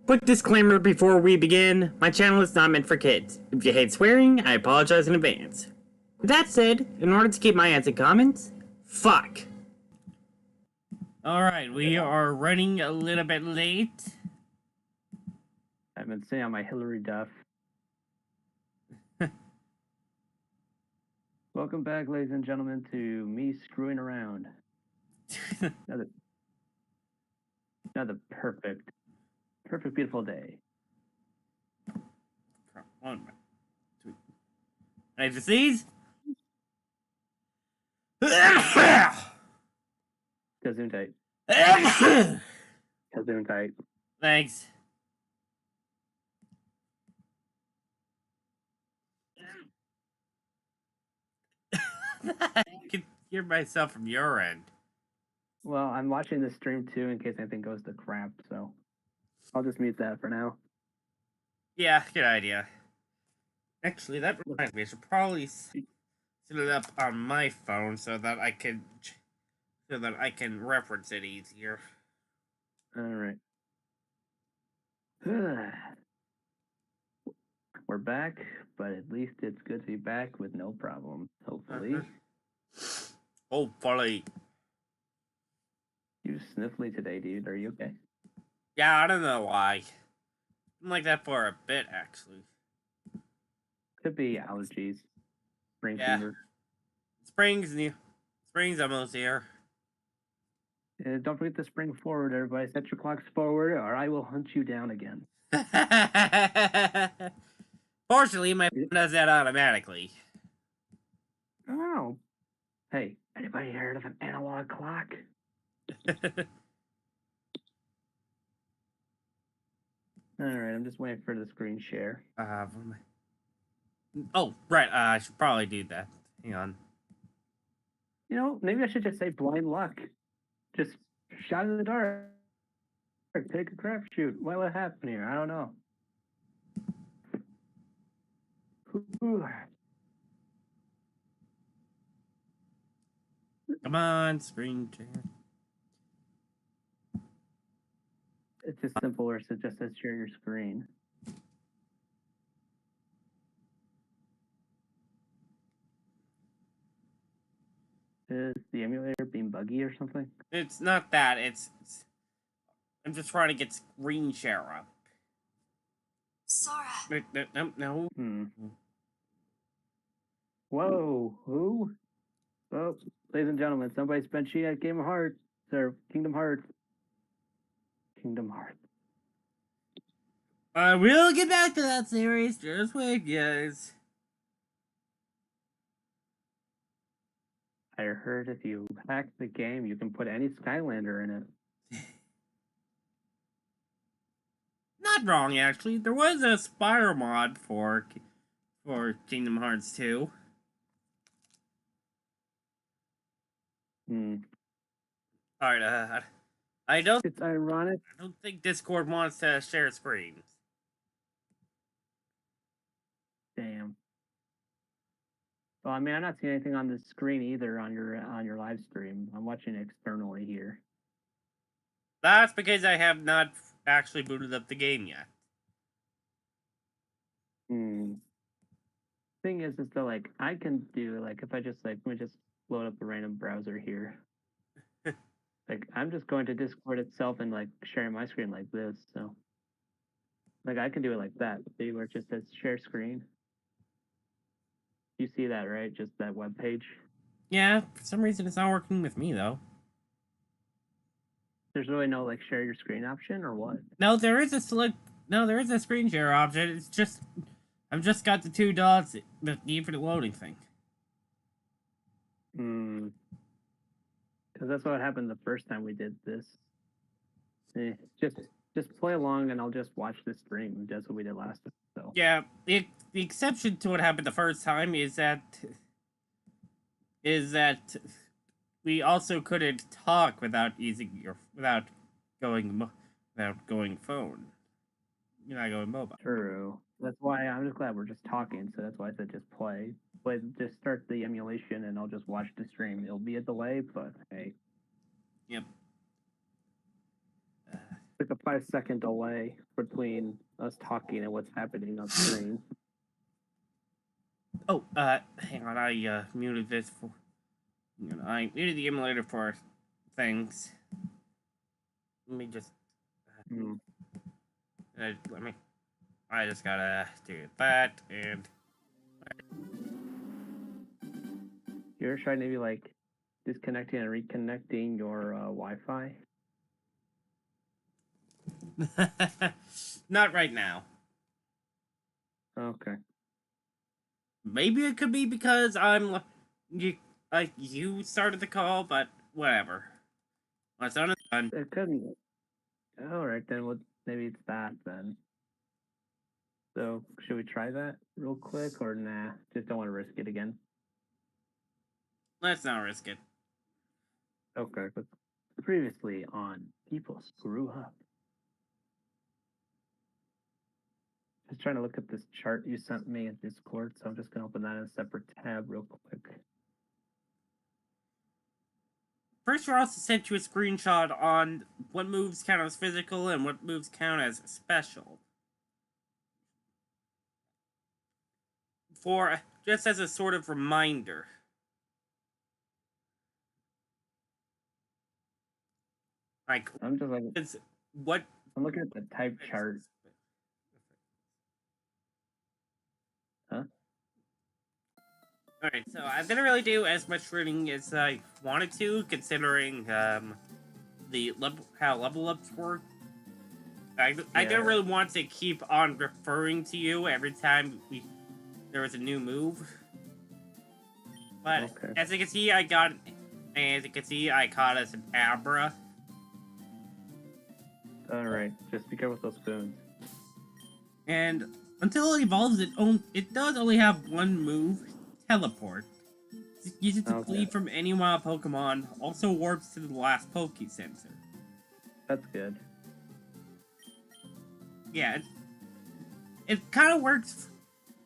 Quick disclaimer before we begin, my channel is not meant for kids. If you hate swearing, I apologize in advance. With that said, in order to keep my ads and comments, fuck. Alright, we are running a little bit late. I've been sitting on my Hillary Duff. Welcome back, ladies and gentlemen, to me screwing around. Another perfect, beautiful day. One, two. Ready to sneeze? Kazoon tight. Kazoon tight. Thanks. I can hear myself from your end. Well, I'm watching this stream too in case anything goes to crap, so I'll just mute that for now. Yeah, good idea. Actually, that reminds me, I should probably set it up on my phone so that I can reference it easier. All right. We're back, but at least it's good to be back with no problem. Hopefully. Hopefully. You sniffly today, dude. Are you okay? Yeah, I don't know why. I'm like that for a bit, actually. Could be allergies. Spring fever. Spring's almost here. Don't forget to spring forward, everybody. Set your clocks forward, or I will hunt you down again. Fortunately, my phone does that automatically. Oh. Hey, anybody heard of an analog clock? Alright, I'm just waiting for the screen share. Oh, right. I should probably do that. Hang on. You know, maybe I should just say blind luck. Just shot in the dark. Take a crapshoot. What will happen here? I don't know. Come on, screen share. It's just simpler, so just says share your screen. Is the emulator being buggy or something? It's not that. I'm just trying to get screen share up. Sora. No. Whoa, who? Oh, ladies and gentlemen, somebody spent cheat at Game of Hearts, or Kingdom Hearts. Kingdom Hearts. We'll get back to that series. Just wait, guys. I heard if you hack the game, you can put any Skylander in it. Not wrong, actually. There was a Spire mod for Kingdom Hearts 2. Alright, It's ironic. I don't think Discord wants to share screens. Damn. Well, I mean, I'm not seeing anything on the screen either on your live stream. I'm watching externally here. That's because I have not actually booted up the game yet. Thing is that like I can do like if I just like let me just load up a random browser here. Like I'm just going to Discord itself and like sharing my screen like this. So like I can do it like that. See where it just says share screen. You see that, right? Just that web page. Yeah, for some reason it's not working with me though. There's really no like share your screen option or what? No, there is a screen share option. It's just I've just got the 2 dots that need for the loading thing. Because that's what happened the first time we did this. Just play along and I'll just watch the stream. That's what we did last time. So yeah, the exception to what happened the first time is that we also couldn't talk without going phone. You're not going mobile. True. That's why I'm just glad we're just talking. So that's why I said just play. Just start the emulation and I'll just watch the stream. It'll be a delay, but hey. Yep. Like a 5-second delay between us talking and what's happening on screen. Oh, hang on, I muted this for. I muted the emulator for things. Let me just. Let me. I just gotta do that and. You ever tried maybe like disconnecting and reconnecting your Wi-Fi? Not right now. Okay. Maybe it could be because you started the call, but whatever. My son is done. It couldn't. All right, then. Well, maybe it's that then. So, should we try that real quick, or nah? Just don't want to risk it again. Let's not risk it. Okay. But previously on People Screw Up. Just trying to look at this chart you sent me in Discord, so I'm just gonna open that in a separate tab real quick. First, I also sent you a screenshot on what moves count as physical and what moves count as special. For just as a sort of reminder. Like, I'm just like, what? I'm looking at the type chart. Huh? Alright, so I didn't really do as much reading as I wanted to, considering how level ups work. I didn't really want to keep on referring to you every time there was a new move. But okay. as you can see, I caught us an Abra. Alright, just be careful with those spoons. And until it evolves, it does only have one move, Teleport. Use it to flee from any wild Pokemon, also warps to the last Poke Center. That's good. Yeah, it kind of works.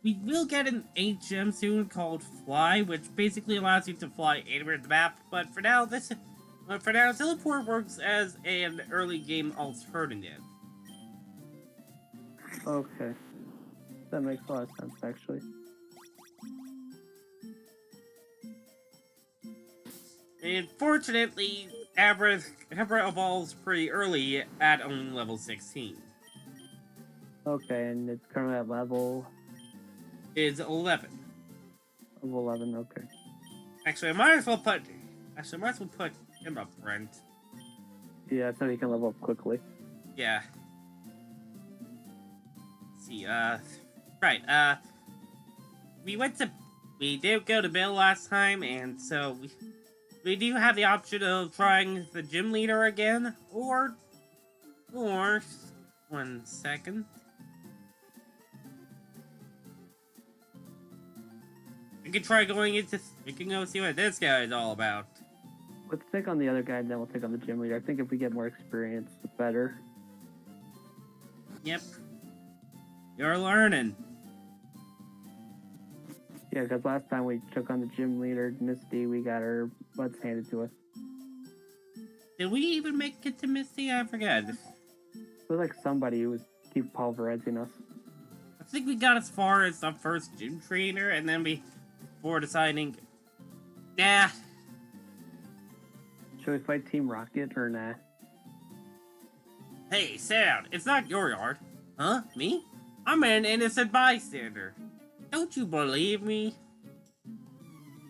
We will get an HM soon called Fly, which basically allows you to fly anywhere in the map, but for now, Teleport works as an early game alternative. Okay. That makes a lot of sense, actually. And fortunately, Abra evolves pretty early at only level 16. Okay, and it's currently at level... Is 11. Level 11, okay. Actually, I might as well put him up, Brent. Yeah, so he can level up quickly. Yeah. Let's see, right, we did go to Bill last time, and so we do have the option of trying the gym leader again, or, 1 second. We can go see what this guy is all about. Let's take on the other guy, and then we'll take on the gym leader. I think if we get more experience, the better. Yep. You're learning. Yeah, because last time we took on the gym leader, Misty, we got her butts handed to us. Did we even make it to Misty? I forget. It was like somebody who was keep pulverizing us. I think we got as far as the first gym trainer, and then before deciding, nah. Should we fight Team Rocket or nah? Hey, sit down. It's not your yard. Huh? Me? I'm an innocent bystander. Don't you believe me?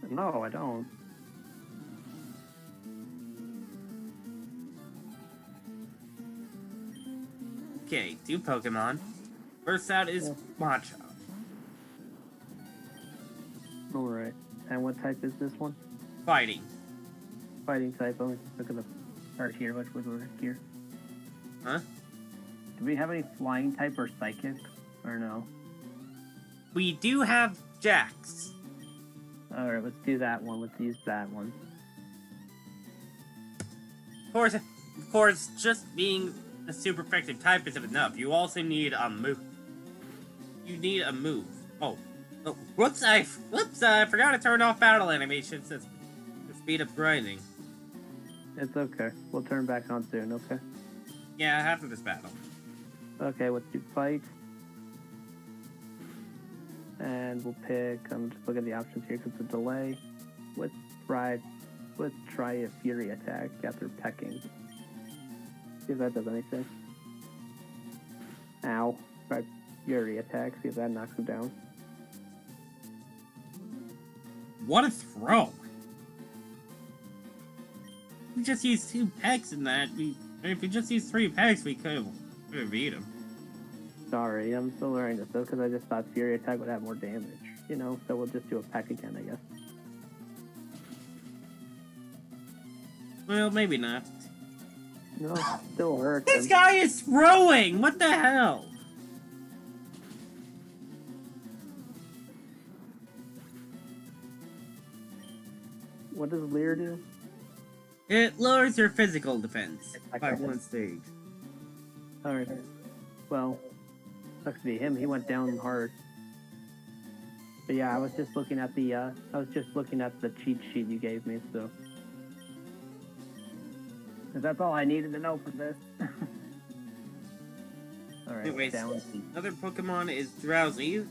No, I don't. Okay, 2 Pokemon. First out is Macho. Alright. And what type is this one? Fighting. Fighting type. Let me look at the chart here. Which was over here? Huh? Do we have any flying type or psychic? Or no? We do have Jax. Alright, let's do that one. Let's use that one. Of course, just being a super effective type isn't enough. You also need a move. You need a move. Oh, whoops! I forgot to turn off battle animations to speed up grinding. It's okay. We'll turn back on soon, okay? Yeah, after this battle. Okay, let's do fight. And we'll pick, I'm just looking at the options here because of the delay. Let's try a Fury attack after pecking. See if that does anything. Ow. Try Fury attack, see if that knocks him down. What a throw! We just used 2 pegs in that. If we just used 3 pegs, we could have beat him. Sorry, I'm still learning this though, because I just thought Fury attack would have more damage. You know, so we'll just do a peck again, I guess. Well, maybe not. No, still hurts. This guy is throwing! What the hell? What does Leer do? It lowers your physical defense by 1 stage. Alright. Well, sucks to be him. He went down hard. But yeah, I was just looking at the cheat sheet you gave me, so. That's all I needed to know for this. Alright, Anyways, down. another Pokemon is Drowsy.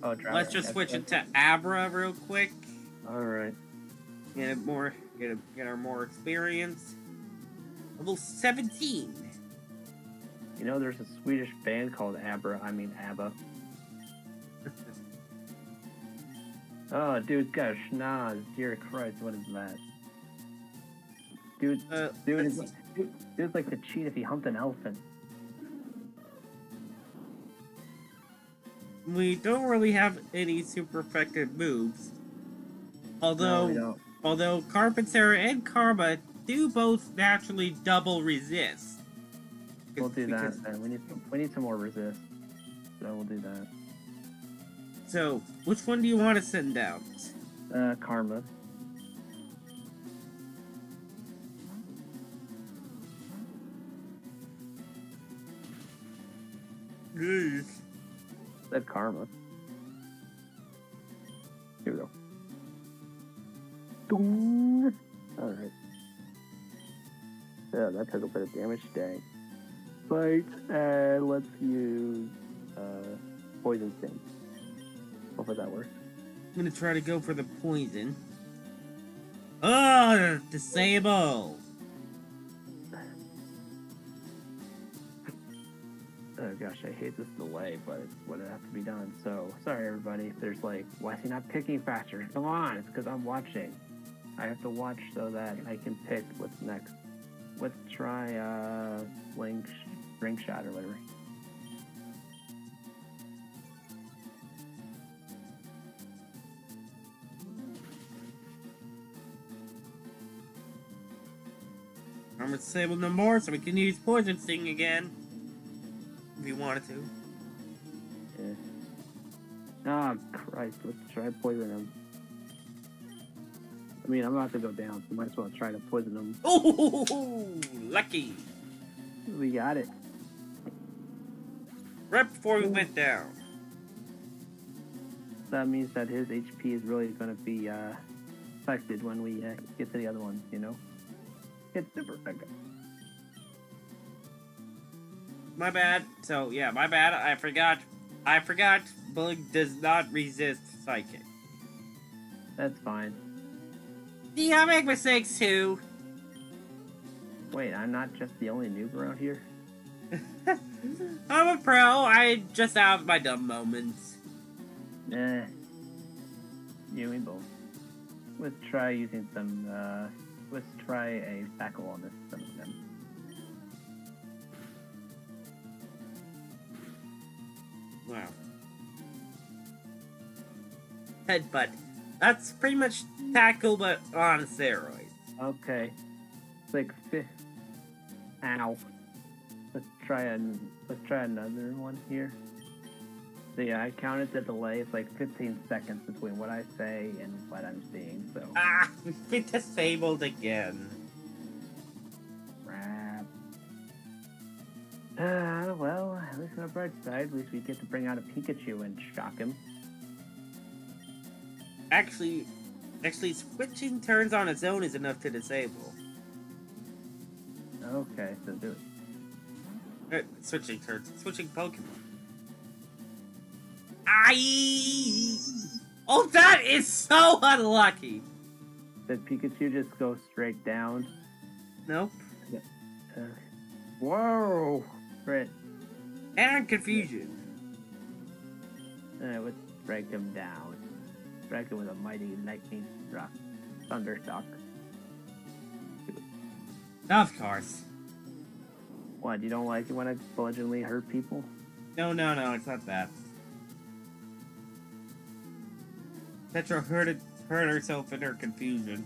Oh, Drowsy. Let's just switch it to Abra real quick. Alright. Get our more experience. Level 17. You know, there's a Swedish band called ABBA. Oh, dude's got a schnoz. Dear Christ, what is that? Dude's like the cheat if he humped an elephant. We don't really have any super effective moves. Although Carpenter and Karma do both naturally double resist. We'll do that then. We need some more resist. So we'll do that. So, which one do you want to send out? Karma. Said Karma. Here we go. Dong. Alright. Yeah, that took a bit of damage. Dang. Fight, and let's use Poison Sting. Hopefully that works. I'm gonna try to go for the poison. Oh, disable! Oh gosh, I hate this delay, but it's what has to be done. So, sorry everybody if there's like, why is he not picking faster? Come on, it's because I'm watching. I have to watch so that I can pick what's next. Let's try ring shot or whatever. I'm gonna disable no more so we can use Poison Sting again. If you wanted to. Yeah. Oh Christ, let's try poison him. I mean, I'm about to go down, so might as well try to poison him. Oh, lucky! We got it. Right before we went down. That means that his HP is really going to be affected when we get to the other ones, you know? It's super effective. My bad. So, yeah, my bad. I forgot Bug does not resist Psychic. That's fine. Yeah, I make mistakes too. Wait, I'm not just the only noob around here? I'm a pro. I just have my dumb moments. Eh. You and me both. Let's try using some, let's try a tackle on some of them. Wow. Headbutt. That's pretty much tackle, but on steroids. Okay. It's like ow. Let's try another one here. So yeah, I counted the delay. It's like 15 seconds between what I say and what I'm seeing. So. Ah, we disabled again. Crap. Well, at least on the bright side, at least we get to bring out a Pikachu and shock him. Actually, switching turns on its own is enough to disable. Okay, so do it. Switching turns. Switching Pokemon. Oh, that is so unlucky! Did Pikachu just go straight down? Nope. Whoa! Right. And confusion. Let's strike him down. Strike him with a mighty lightning struck. Thundershock. Of course. What, you don't like it when I bludgeoningly hurt people? No, it's not that. Petra hurt herself in her confusion.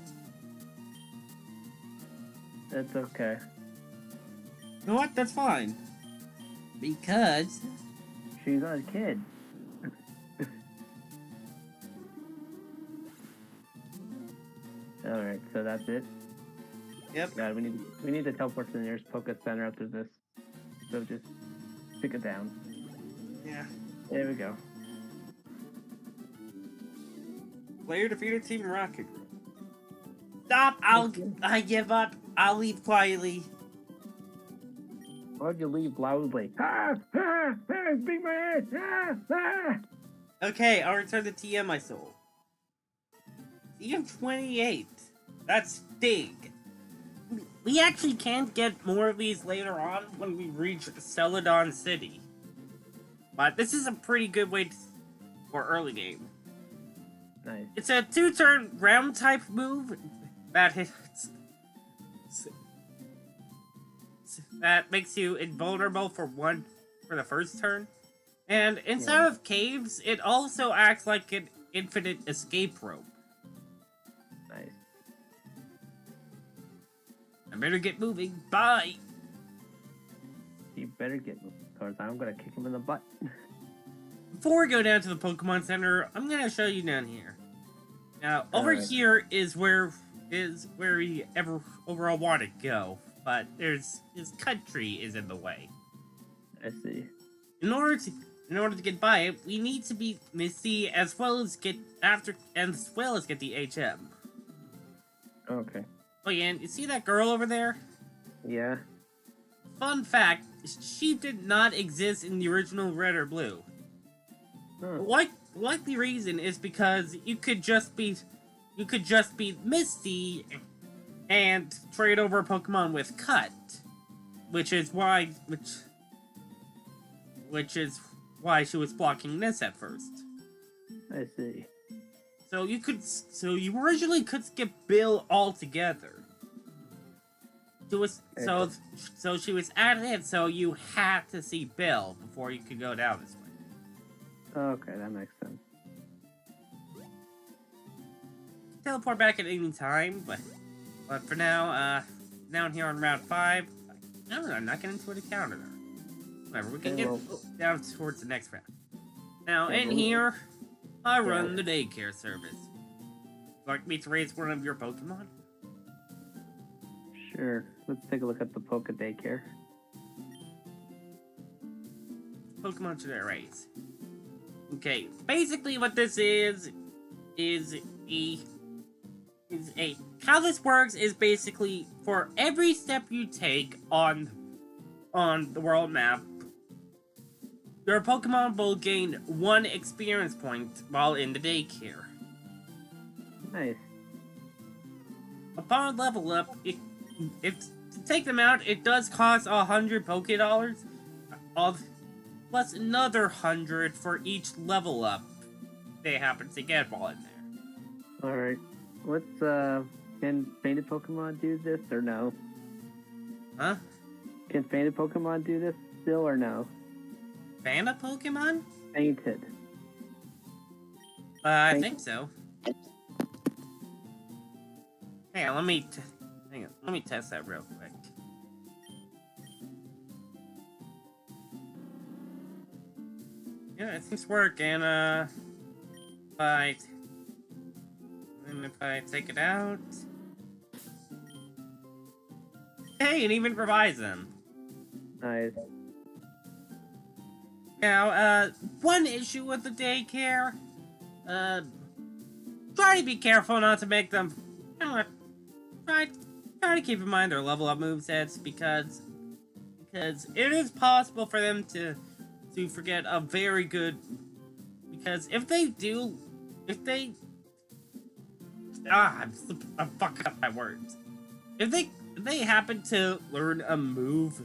It's okay. You know what? That's fine. Because... she's a kid. Alright, so that's it? Yep. God, we need to teleport to the nearest Poké Center after this. So just pick it down. Yeah. There we go. Player defeated Team Rocket. Stop! I give up. I'll leave quietly. Why'd you leave loudly? Ah! Ah! Ah! Beat my ass! Ah! Ah! Okay, I'll return the TM I sold. TM 28. That's big. We actually can't get more of these later on when we reach Celadon City. But this is a pretty good way for early game. Nice. It's a 2-turn ground type move that hits, that makes you invulnerable for the first turn. And instead of caves, it also acts like an infinite escape rope. Nice. I better get moving. Bye! You better get moving, because I'm gonna kick him in the butt. Before we go down to the Pokemon Center, I'm gonna show you down here. Now, over here is where we overall want to go, but this country is in the way. I see. In order to get by it, we need to beat Misty as well as get the HM. Okay. Oh yeah, and you see that girl over there? Yeah. Fun fact, she did not exist in the original Red or Blue. Huh. Likely reason is because you could just beat Misty and trade over a Pokemon with Cut, which is why she was blocking this at first. I see. So you originally could skip Bill altogether. So she was added in, so you had to see Bill before you could go down this way. Okay, that makes sense. Teleport back at any time, but for now, down here on Route 5, I'm not getting into an encounter there. Whatever, we can get down towards the next round. Now, in here, I run the daycare service. Like me to raise one of your Pokemon? Sure. Let's take a look at the Poké Daycare. Pokemon should I raise? Okay, basically what this is how this works is basically for every step you take on the world map, your Pokemon will gain 1 experience point while in the daycare. Nice. Upon level up, if to take them out, it does cost 100 Pokédollars, plus another 100 for each level up they happen to get while in there. Alright. Can fainted Pokemon do this or no? Huh? Can fainted Pokemon do this still or no? Panda Pokemon? Fainted. I think so. Hang on, let me test that real quick. Yeah, it seems to work, and if I take it out... Hey, it even provides them! Nice. Now, one issue with the daycare, try to be careful not to make them, try to keep in mind their level up movesets, because because it is possible for them to forget a very good. Because if they I'm fucking up my words. If they happen to learn a move,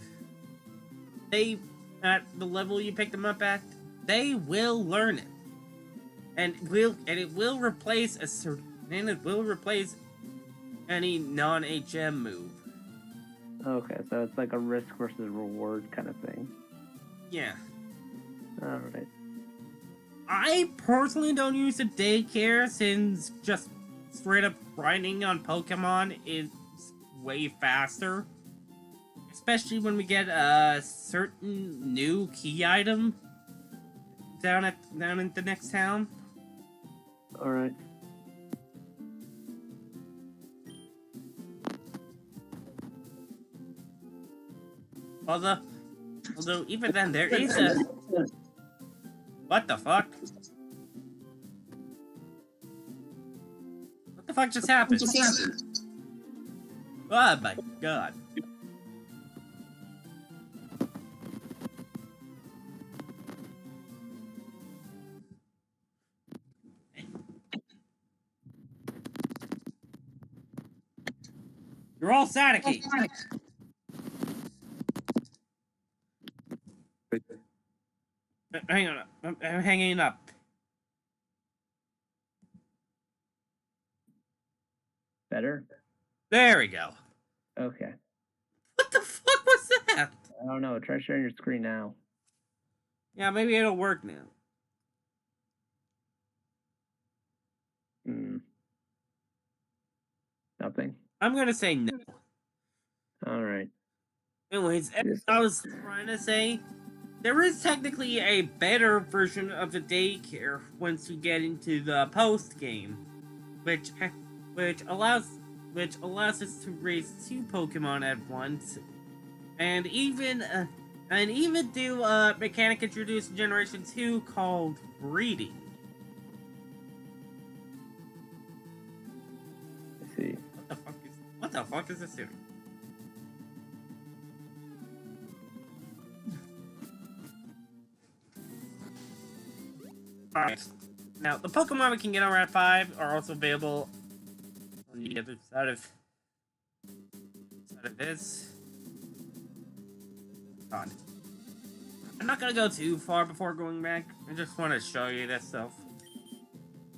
at the level you pick them up at, they will learn it, and it will replace any non-HM move. Okay, so it's like a risk versus reward kind of thing. Yeah. Alright. I personally don't use the daycare, since just straight up grinding on Pokemon is way faster. Especially when we get a certain new key item down at the next town. Alright. Although even then there is a... What the fuck? What the fuck just happened? Oh my god. You're all Saticky. Hang on, I'm hanging up. Better? There we go. Okay. What the fuck was that? I don't know. Try sharing your screen now. Yeah, maybe it'll work now. Nothing? I'm gonna say no. Alright. Anyways, as I was trying to say, there is technically a better version of the daycare once you get into the post game, which allows us to raise 2 Pokemon at once, and even do a mechanic introduced in Generation 2 called breeding. Let's see. What the fuck is this doing? Alright. Now, the Pokemon we can get on Route 5 are also available on the other side of this. God. I'm not gonna go too far before going back. I just want to show you this stuff.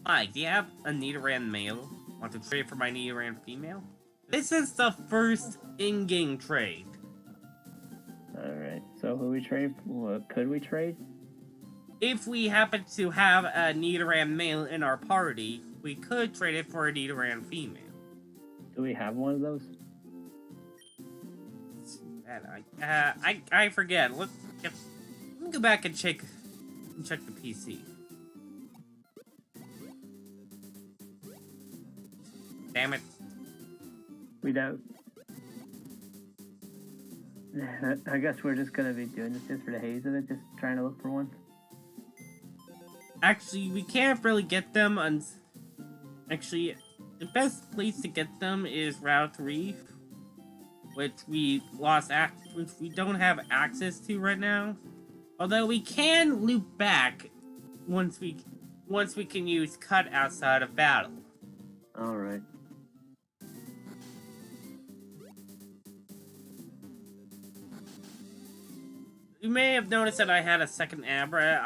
Hi, do you have a Nidoran male? Want to trade for my Nidoran female? This is the first in-game trade. Alright, so who we trade? What could we trade? If we happen to have a Nidoran male in our party, we could trade it for a Nidoran female. Do we have one of those? I forget. Let me go back and check the PC. Damn it. We don't. I guess we're just gonna be doing this just for the haze of it, just trying to look for one. Actually, we can't really get them on... Actually, the best place to get them is Route 3, which we don't have access to right now. Although we can loop back once we can use Cut outside of battle. Alright. You may have noticed that I had a second Abra.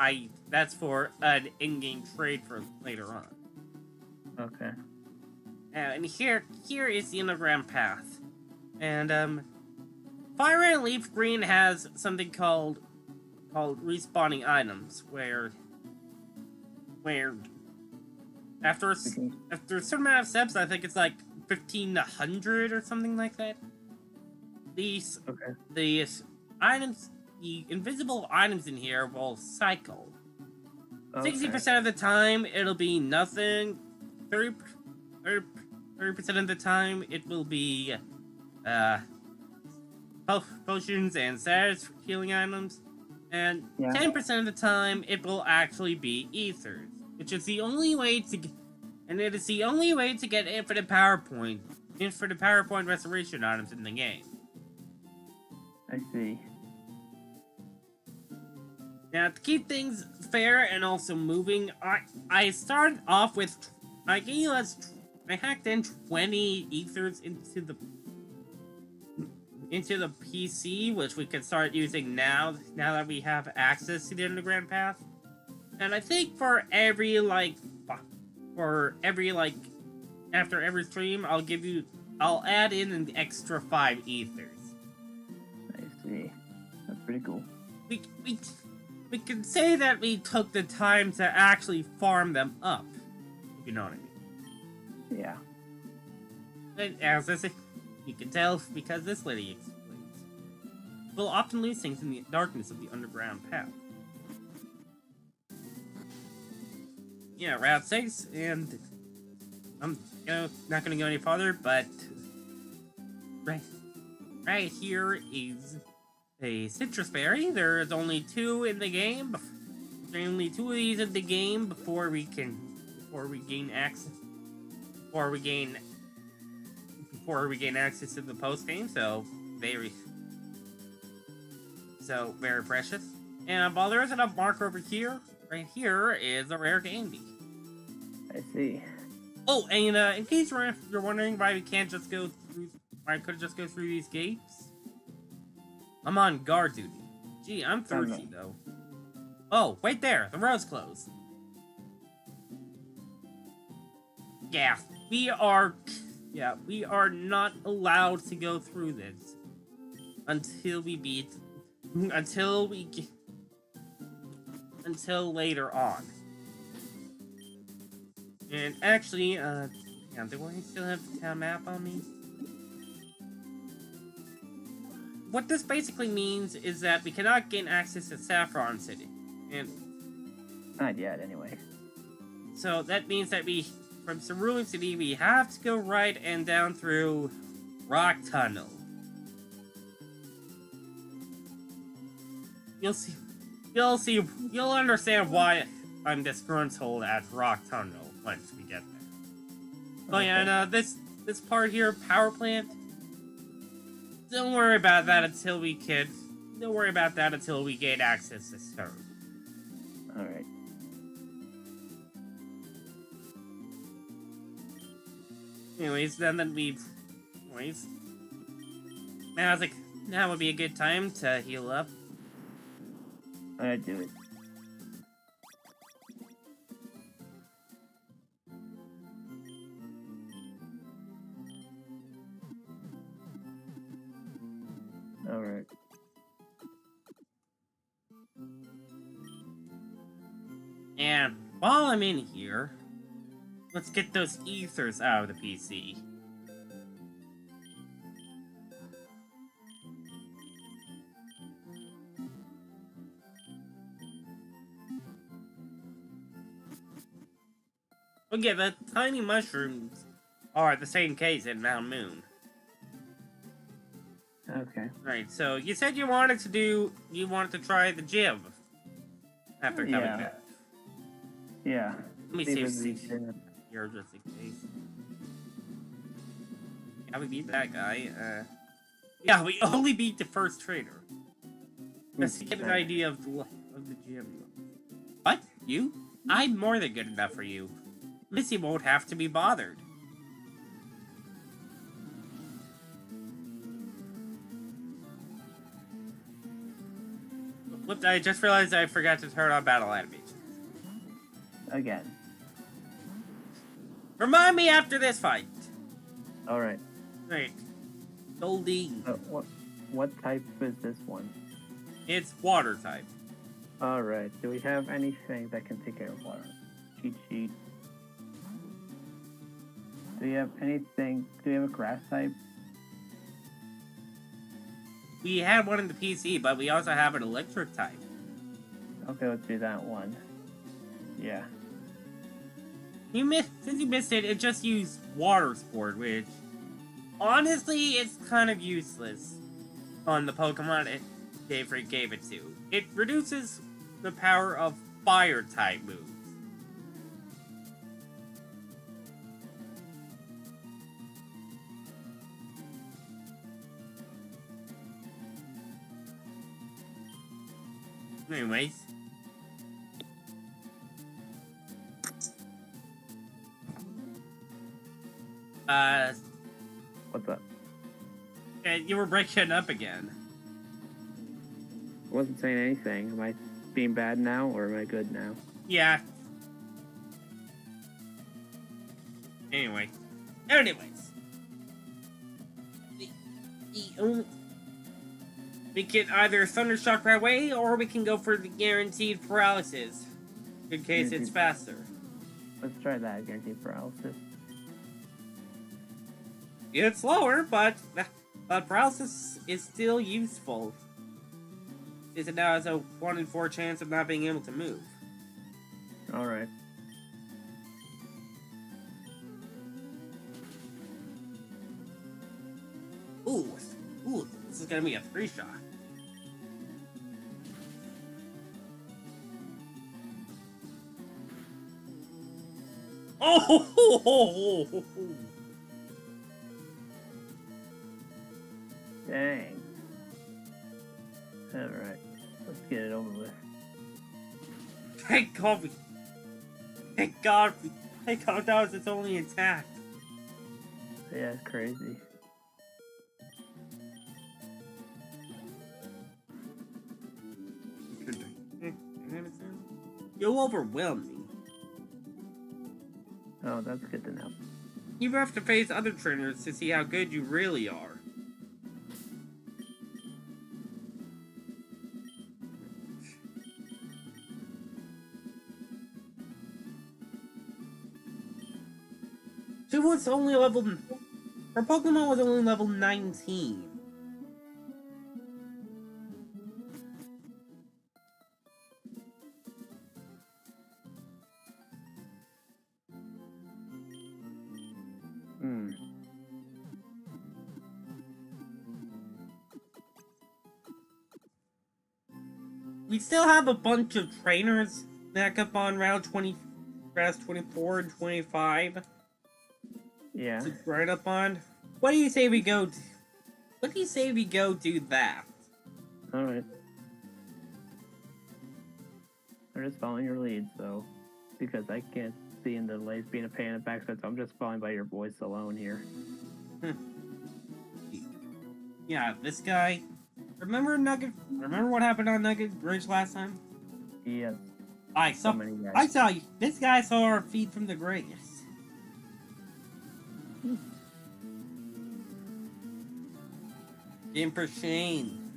That's for an in-game trade for later on. Okay. And here is the underground path. And FireRed and Leaf Green has something called respawning items, where after a certain amount of steps, I think it's like 1500 or something like that. These items, the invisible items in here will cycle. 60% of the time, it'll be nothing. 30% of the time, it will be potions and status healing items. And 10% of the time, it will actually be ethers, which is the only way to get, and it is the only way to get infinite power point restoration items in the game. I see. Now, to keep things fair and also moving, I started off with, I hacked in 20 ethers into the PC, which we can start using now that we have access to the underground path. And I think for every after every stream, I'll add in an extra 5 ethers. I see. That's pretty cool. We can say that we took the time to actually farm them up, if you know what I mean. Yeah. And as you can tell because this lady explains. We'll often lose things in the darkness of the underground path. Yeah, Route 6, and I'm not gonna go any farther, but right here is a citrus berry. There's only 2 in the game. There's only 2 of these in the game before we gain access to the post game. So very precious. And while there isn't a marker over here, right here is a rare candy. I see. Oh, and in case you're wondering why we can't just go through, why I couldn't just go through these gates, I'm on guard duty. Gee, I'm thirsty though. Oh, wait there, the road's closed. Yeah, we are not allowed to go through this until later on. And actually, yeah, do I still have the town map on me? What this basically means is that we cannot gain access to Saffron City. And not yet, anyway. so that means that from Cerulean City, we have to go right and down through Rock Tunnel. You'll understand why I'm disgruntled at Rock Tunnel once we get there. Oh yeah, and this part here, power plant. Don't worry about that until we gain access to serve. All right. Anyways, now would be a good time to heal up. I'd do it. All right. And while I'm in here, let's get those ethers out of the PC. Okay, the tiny mushrooms are the same case in Mount Moon. Okay. Right, so you said you wanted to try the gym after coming back. Yeah. Let me see if you're just in case. Yeah, we beat that guy. Yeah, we only beat the first trader. Just to get an idea of the gym. What? You? I'm more than good enough for you. Missy won't have to be bothered. Whoops, I just realized I forgot to turn on battle animations. Again. Remind me after this fight. Alright. Right. Goldie. What type is this one? It's water type. Alright. Do we have anything that can take care of water? Cheat sheet. Do we have anything? Do we have a grass type? We had one in the PC, but we also have an electric type. Okay, let's do that one. Yeah. Since you missed it, it just used water sport, which honestly it's kind of useless on the Pokemon it gave it to. It reduces the power of fire type moves. Anyways, What's up? You were breaking up again. I wasn't saying anything. Am I being bad now, or am I good now? Yeah. Anyways. We can either Thundershock right away, or we can go for the guaranteed paralysis. In case it's faster. Let's try that, guaranteed paralysis. It's slower, but paralysis is still useful. Since it now has a 1 in 4 chance of not being able to move. Alright. Ooh, this is gonna be a 3-shot. Oh! Dang. Alright. Let's get it over with. Thank God that was its only attack. Yeah, it's crazy. You'll overwhelm me. Oh, that's good to know. You have to face other trainers to see how good you really are. She was only level... Her Pokemon was only level 19. We still have a bunch of trainers back up on Route 24 and 25. Yeah. To grind up on. What do you say we go do that? Alright. I'm just following your lead, so because I can't see in the lanes being a pain in the backside, so I'm just following by your voice alone here. Yeah, this guy. Remember what happened on Nugget Bridge last time? Yes. I saw you. This guy saw our feed from the graves. Emperor Shane.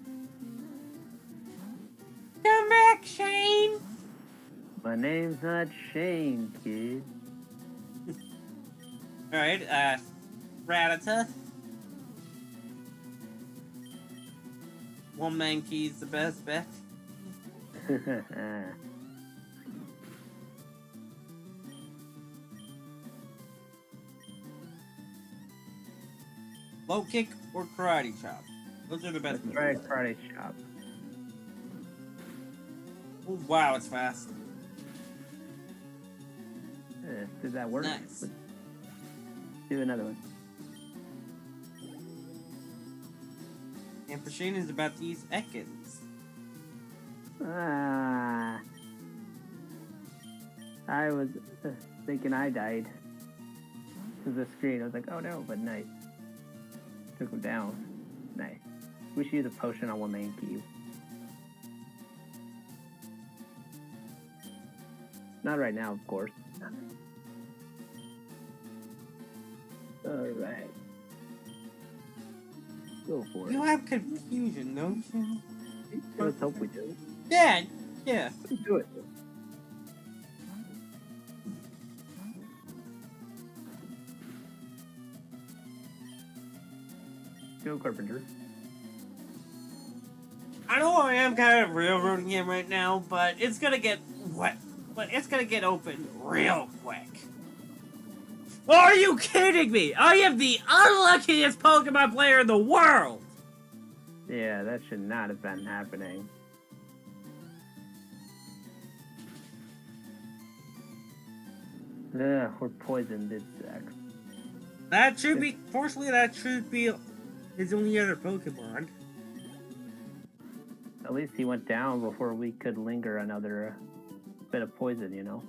Come back, Shane! My name's not Shane, kid. Alright, Rattata. One man key's the best bet. Low kick or karate chop? Those are the best. Let's try a karate chop. Oh, wow, it's fast. Did that work? Nice. Let's do another one. And Shane is about to use Ekans. I was thinking I died to the screen. I was like, oh no, but nice. Took him down. Nice. We should use a potion on one main key. Not right now, of course. Alright. Go for it. You have confusion, don't you? Let's hope we do. Yeah. Let's do it. Go, Carpenter. I know I am kind of railroading him right now, but it's gonna get wet. But it's gonna get open real quick. Are you kidding me? I am the unluckiest Pokemon player in the world! Yeah, that should not have been happening. Ugh, we're poisoned, it sucks. That should be, fortunately, that should be his only other Pokemon. At least he went down before we could linger another bit of poison, you know?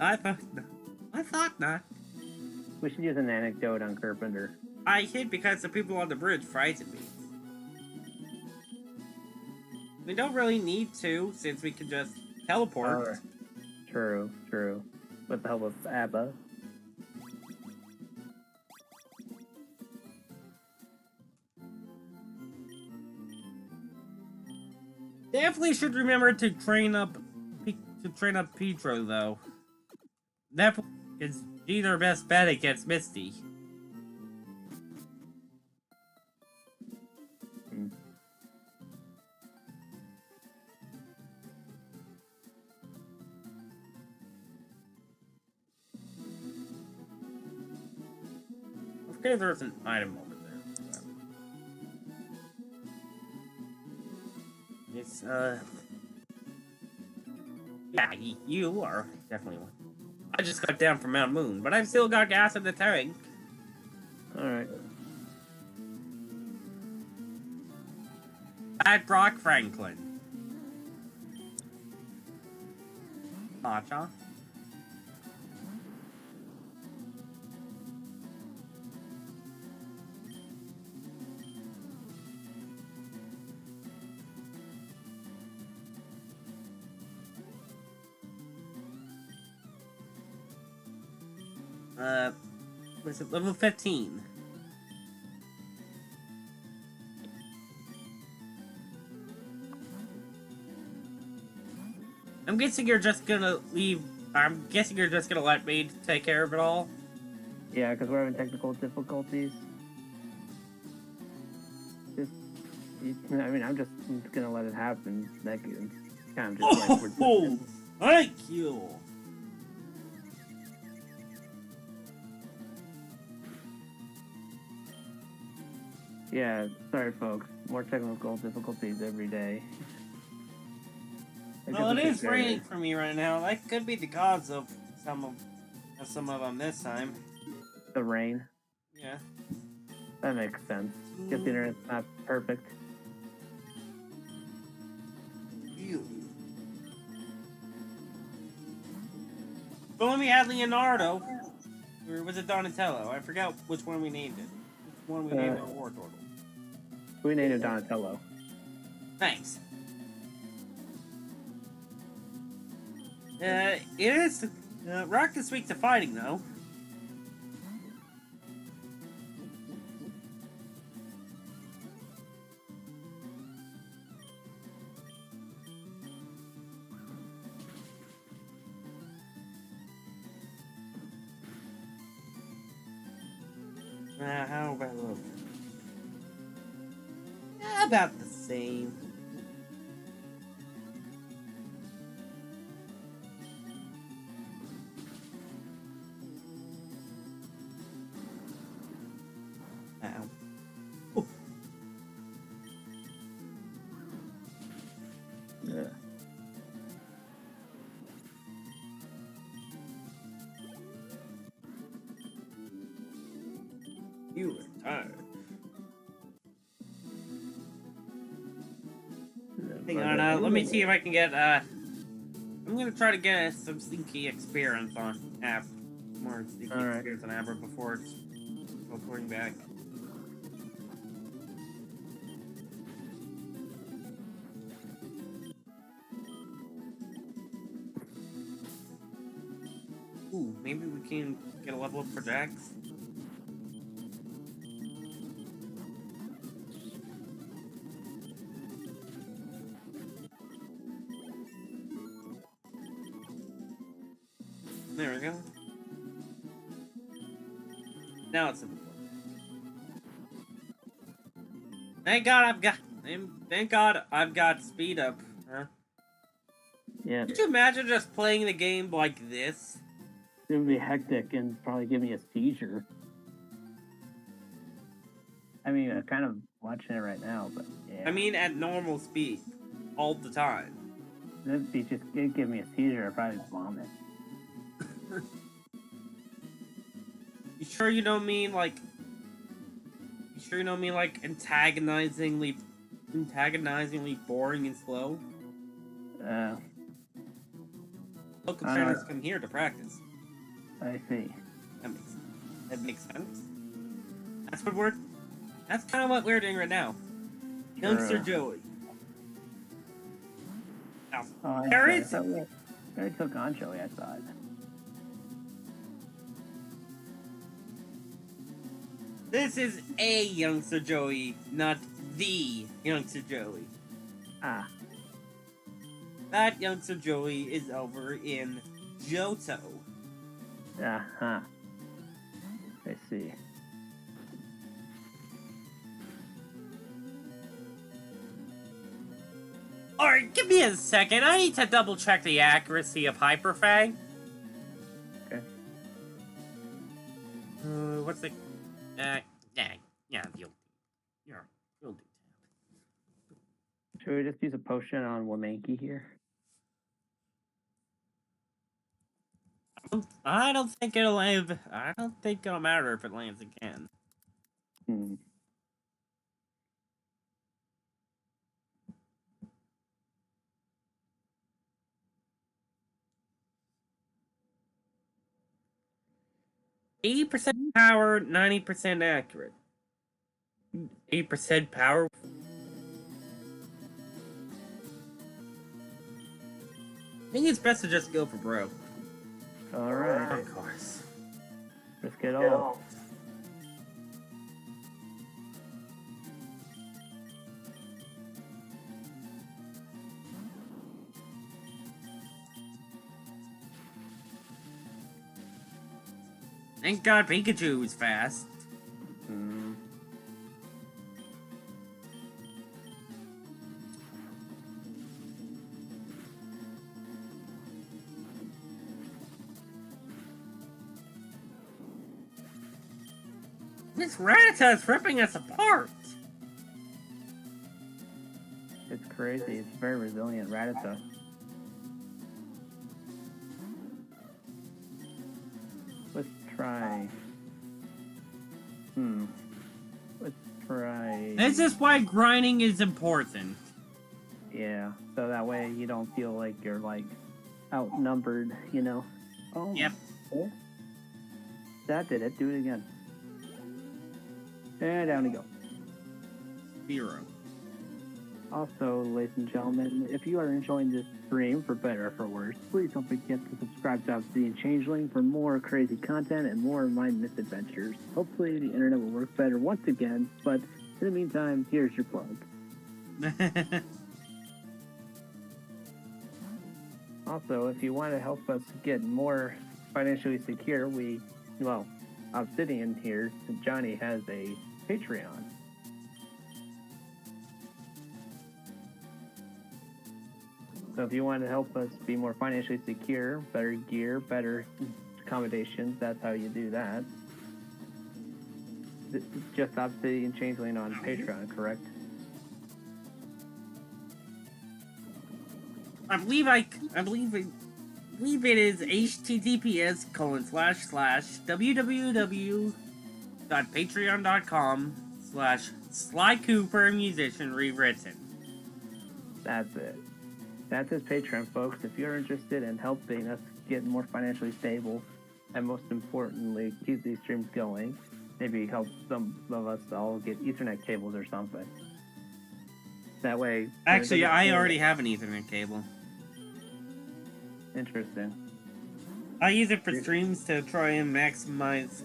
I thought not. We should use an anecdote on Carpenter. I hid because the people on the bridge frightened me. We don't really need to, since we can just teleport. Oh, true, true. With the help of Abba. Definitely should remember to train up Pedro though. That is either best bet against Misty. Okay, there's an item over there. It's yeah, you are definitely one. I just got down from Mount Moon, but I've still got gas in the tank. Alright. At Brock Franklin. Matcha. Was it level 15? I'm guessing you're just gonna leave. I'm guessing you're just gonna let me take care of it all. Yeah, because we're having technical difficulties. I mean, I'm just gonna let it happen. Like, kind of just like oh, thank you. Yeah, sorry folks. More technical difficulties every day. Well, it is raining for me right now. That could be the cause of some of them this time. The rain? Yeah. That makes sense. Guess the internet's not perfect. But when we had Leonardo, or was it Donatello? I forgot which one we named it. Which one we named it War Turtle. We named it Donatello. Thanks. It is Rock this week to fighting though. How about look? About the same. Ow. Oh. Yeah. You are tired. Hang on, let me see if I can get, I'm gonna try to get some sneaky experience on app. More sneaky experience on Abra before reporting back. Ooh, maybe we can get a level up for Jax. There we go. Now it's important. Thank God I've got speed up, huh? Yeah. Could you imagine just playing the game like this? It would be hectic and probably give me a seizure. I mean, I'm kind of watching it right now, but yeah. I mean, at normal speed, all the time. It'd give me a seizure. I'd probably vomit. You sure you don't mean like antagonizingly boring and slow? Local trainers come here to practice. I see. That makes sense. That makes sense. That's kind of what we're doing right now. Youngster Joey. Now, Oh, there sorry. is. I thought we already took on Joey, I thought. This is a Youngster Joey, not the Youngster Joey. Ah. That Youngster Joey is over in Johto. Uh-huh. I see. Alright, give me a second. I need to double check the accuracy of Hyperfang. Okay. What's the... yeah, you'll do. Should we just use a potion on Womanki here? I don't think it'll live. I don't think it'll matter if it lands again. Hmm. %80 power, 90% accurate. 8% power. I think it's best to just go for broke. Alright. Of course. Risk it all. Thank God Pikachu is fast. Hmm. This Rattata is ripping us apart. It's crazy. It's very resilient Rattata. Let's try. Let's try. This is why grinding is important. Yeah, so that way you don't feel like you're like outnumbered, you know? Oh. Yep. Oh. That did it. Do it again. And down we go. 0. Also, ladies and gentlemen, if you are enjoying this stream, for better or for worse, please don't forget to subscribe to Obsidian Changeling for more crazy content and more of my misadventures. Hopefully the internet will work better once again, but in the meantime, here's your plug. Also, if you want to help us get more financially secure, Obsidian here, Johnny has a Patreon. So if you want to help us be more financially secure, better gear, better accommodations, that's how you do that. Just Obsidian Changeling on Patreon, correct? I believe it is https://www.patreon.com/SlyCooperMusician rewritten. That's it. That's his Patreon, folks. If you're interested in helping us get more financially stable, and most importantly, keep these streams going, maybe help some of us all get Ethernet cables or something. That way... Actually, I already have an Ethernet cable. Interesting. I use it for streams to try and maximize...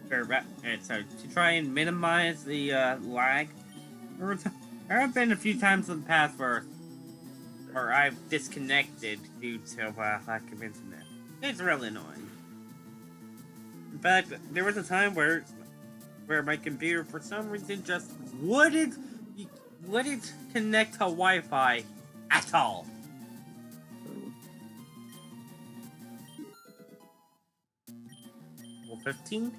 to try and minimize the lag. There have been a few times in the past where I've disconnected due to lack of internet. It's really annoying. In fact, there was a time where my computer, for some reason, just wouldn't connect to Wi-Fi at all. Well, 15?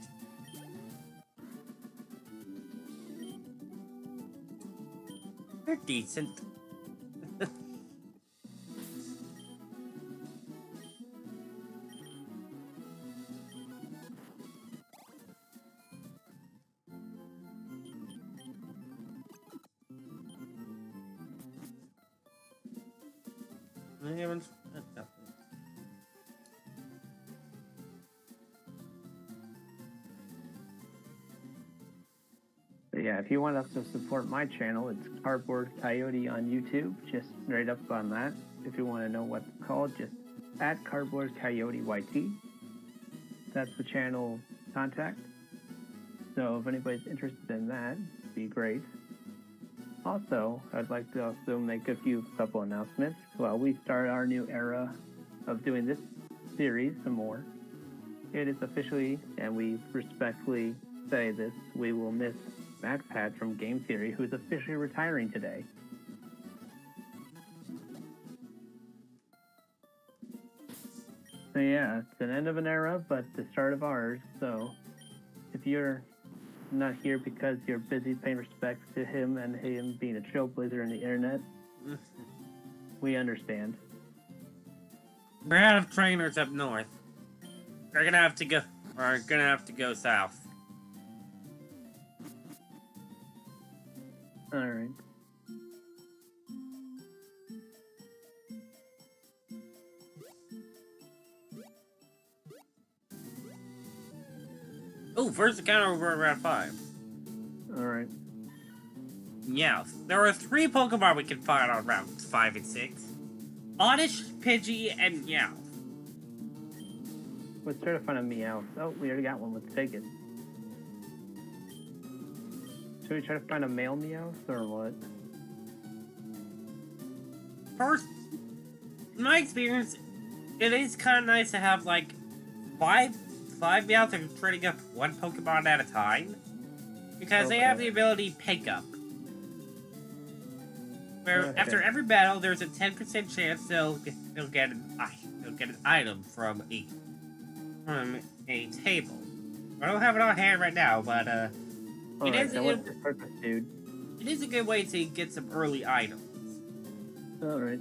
They're decent. I haven't. yeah, if you want us to support my channel, it's Cardboard Coyote on YouTube. Just right up on that. If you want to know what it's called, just at Cardboard Coyote YT. That's the channel contact. So if anybody's interested in that, it'd be great. Also, I'd like to also make a couple announcements. While we start our new era of doing this series some more, it is officially, and we respectfully say this, we will miss MaxPad from Game Theory, who's officially retiring today. So yeah, it's an end of an era, but the start of ours. So if you're not here because you're busy paying respects to him and him being a trailblazer in the internet, we understand. We're out of trainers up north. We're gonna have to go south. Alright. Oh, first encounter over around 5. Alright. Yeah, there are 3 Pokemon we can find on rounds 5 and 6. Oddish, Pidgey, and Meowth. Let's try to find a Meowth. Oh, we already got one. Let's take it. Should we try to find a male Meowth or what? First, in my experience, it is kind of nice to have like 5 Meowth that are trading up 1 Pokemon at a time. Because they have the ability Pick Up. Where after every battle, there's a 10% chance they'll get an item from a table. I don't have it on hand right now, but it is a good way to get some early items. Alright.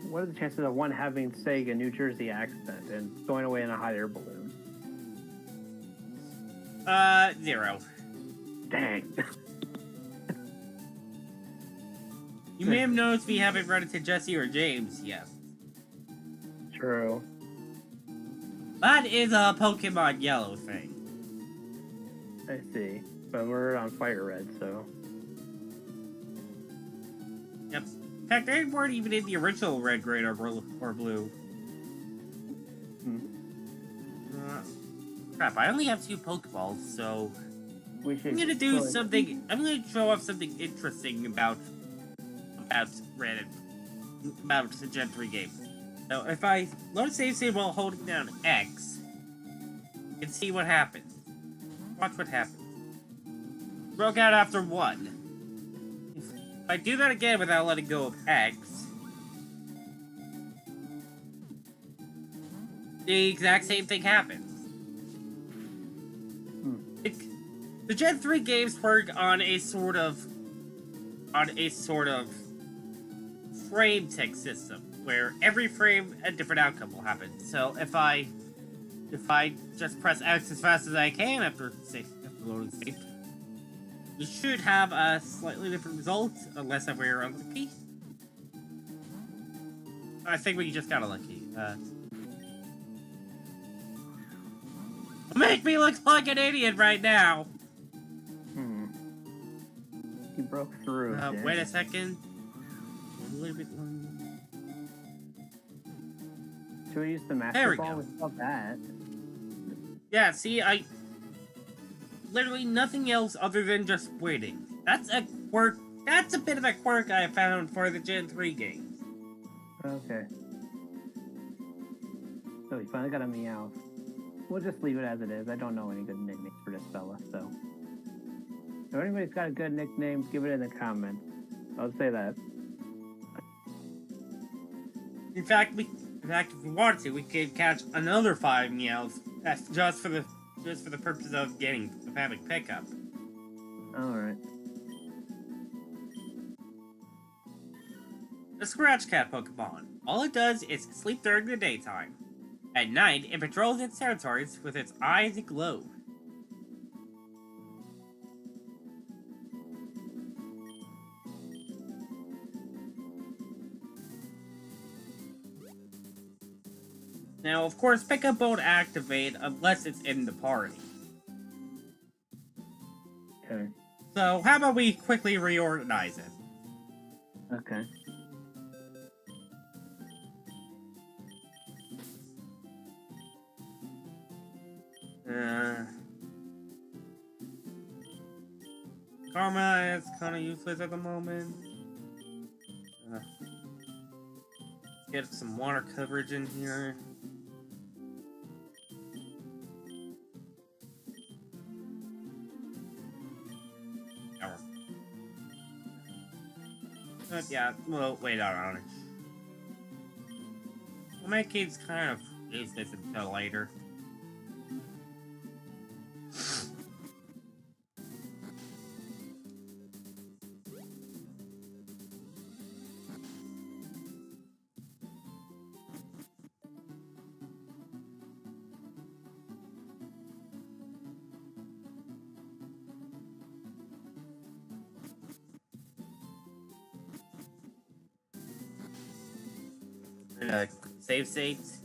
What are the chances of one having, say, a New Jersey accent and going away in a hot air balloon? 0. Dang. You may have noticed we haven't run into Jesse or James yet. True. That is a Pokemon Yellow thing. I see. But we're on FireRed, so... Yep. In fact, they weren't even in the original Red, Green, or Blue. Crap, I only have 2 Pokeballs, so... I'm gonna do something... I'm gonna show off something interesting about the Gen 3 game. So if I load a save state while holding down X, you can see what happens. Watch what happens. Broke out after 1. If I do that again without letting go of X, the exact same thing happens. The Gen 3 games work on a sort of frame tech system, where every frame a different outcome will happen. So if I just press X as fast as I can after loading state, we should have a slightly different result, unless we're unlucky. I think we just got unlucky. Make me look like an idiot right now! He broke through. Wait a second. A little bit longer. Should we use the Master Ball without that? Yeah, see, I... Literally nothing else other than just waiting. That's a quirk. That's a bit of a quirk I found for the Gen 3 games. Okay. So we finally got a Meowth. We'll just leave it as it is. I don't know any good nicknames for this fella, so... If anybody's got a good nickname, give it in the comments. I'll say that. In fact, if we want to, we could catch another 5 Meowths. That's just for the purpose of having pickup. Alright. The Scratch Cat Pokemon. All it does is sleep during the daytime. At night, it patrols its territories with its eyes aglow. Now, of course, pickup won't activate unless it's in the party. Okay. So, how about we quickly reorganize it? Okay. Karma is kind of useless at the moment. Let's get some water coverage in here. Yeah, well, wait on it. Well, Medicaid's kind of useless until later. Save states.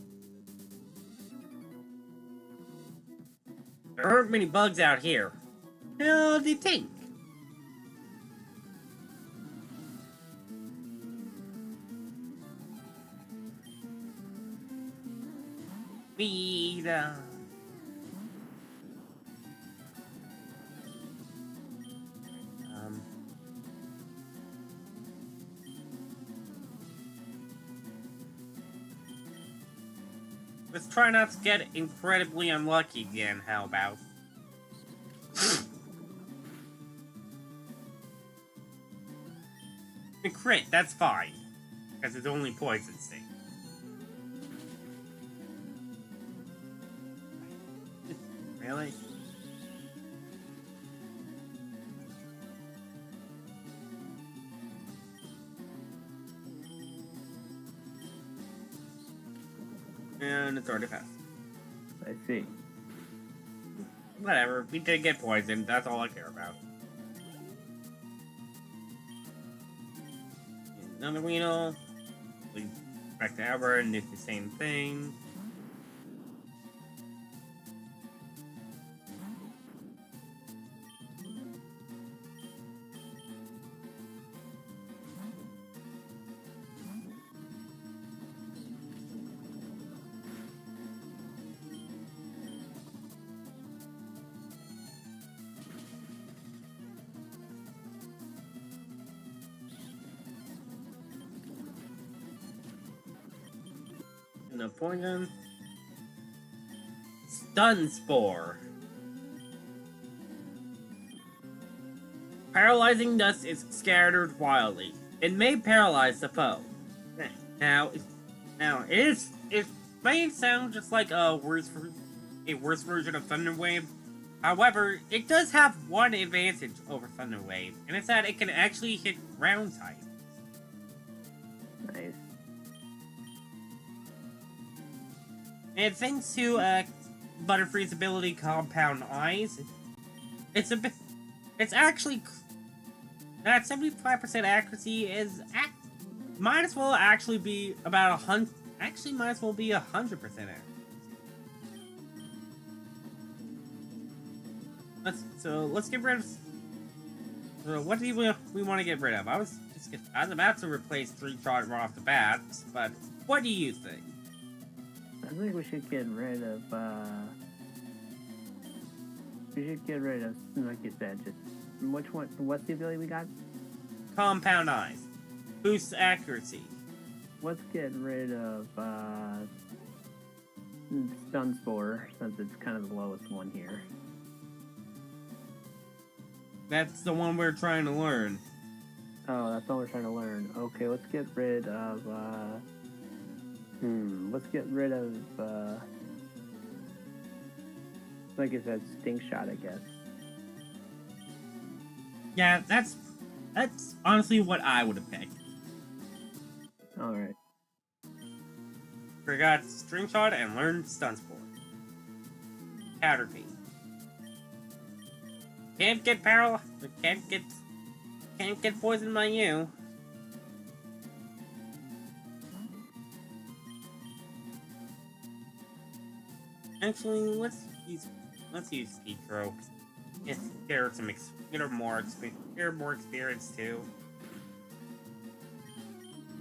There aren't many bugs out here. How do you think? Vida. Let's try not to get incredibly unlucky again, how about? A crit, that's fine. Because it's only poison sting. Really? And it's already passed. I see. Whatever, we did get poisoned, that's all I care about. Another Weedle. We back to Albert and do the same thing. No poison. Stun Spore. Paralyzing dust is scattered wildly. It may paralyze the foe. Now it may sound just like a worse version of Thunder Wave. However, it does have one advantage over Thunder Wave, and it's that it can actually hit ground types. Nice. And thanks to Butterfree's ability Compound Eyes, it's actually that 75% accuracy is might as well actually be about 100. Actually, might as well be 100% accuracy. Let's get rid of. What do we want to get rid of? I was about to replace 3-shot right off the bat, but what do you think? I think we should get rid of, like you said, just, what's the ability we got? Compound Eyes. Boosts accuracy. Let's get rid of, Stun Spore, since it's kind of the lowest one here. That's the one we're trying to learn. Oh, that's all we're trying to learn. Okay, let's get rid of, let's get rid of, like I said, Stink Shot, I guess. Yeah, that's honestly what I would have picked. Alright. Forgot String Shot and learned Stun Spore. Caterpie. Can't get paralyzed. Can't get poisoned by you. Actually, let's use Petro. Get her more experience too.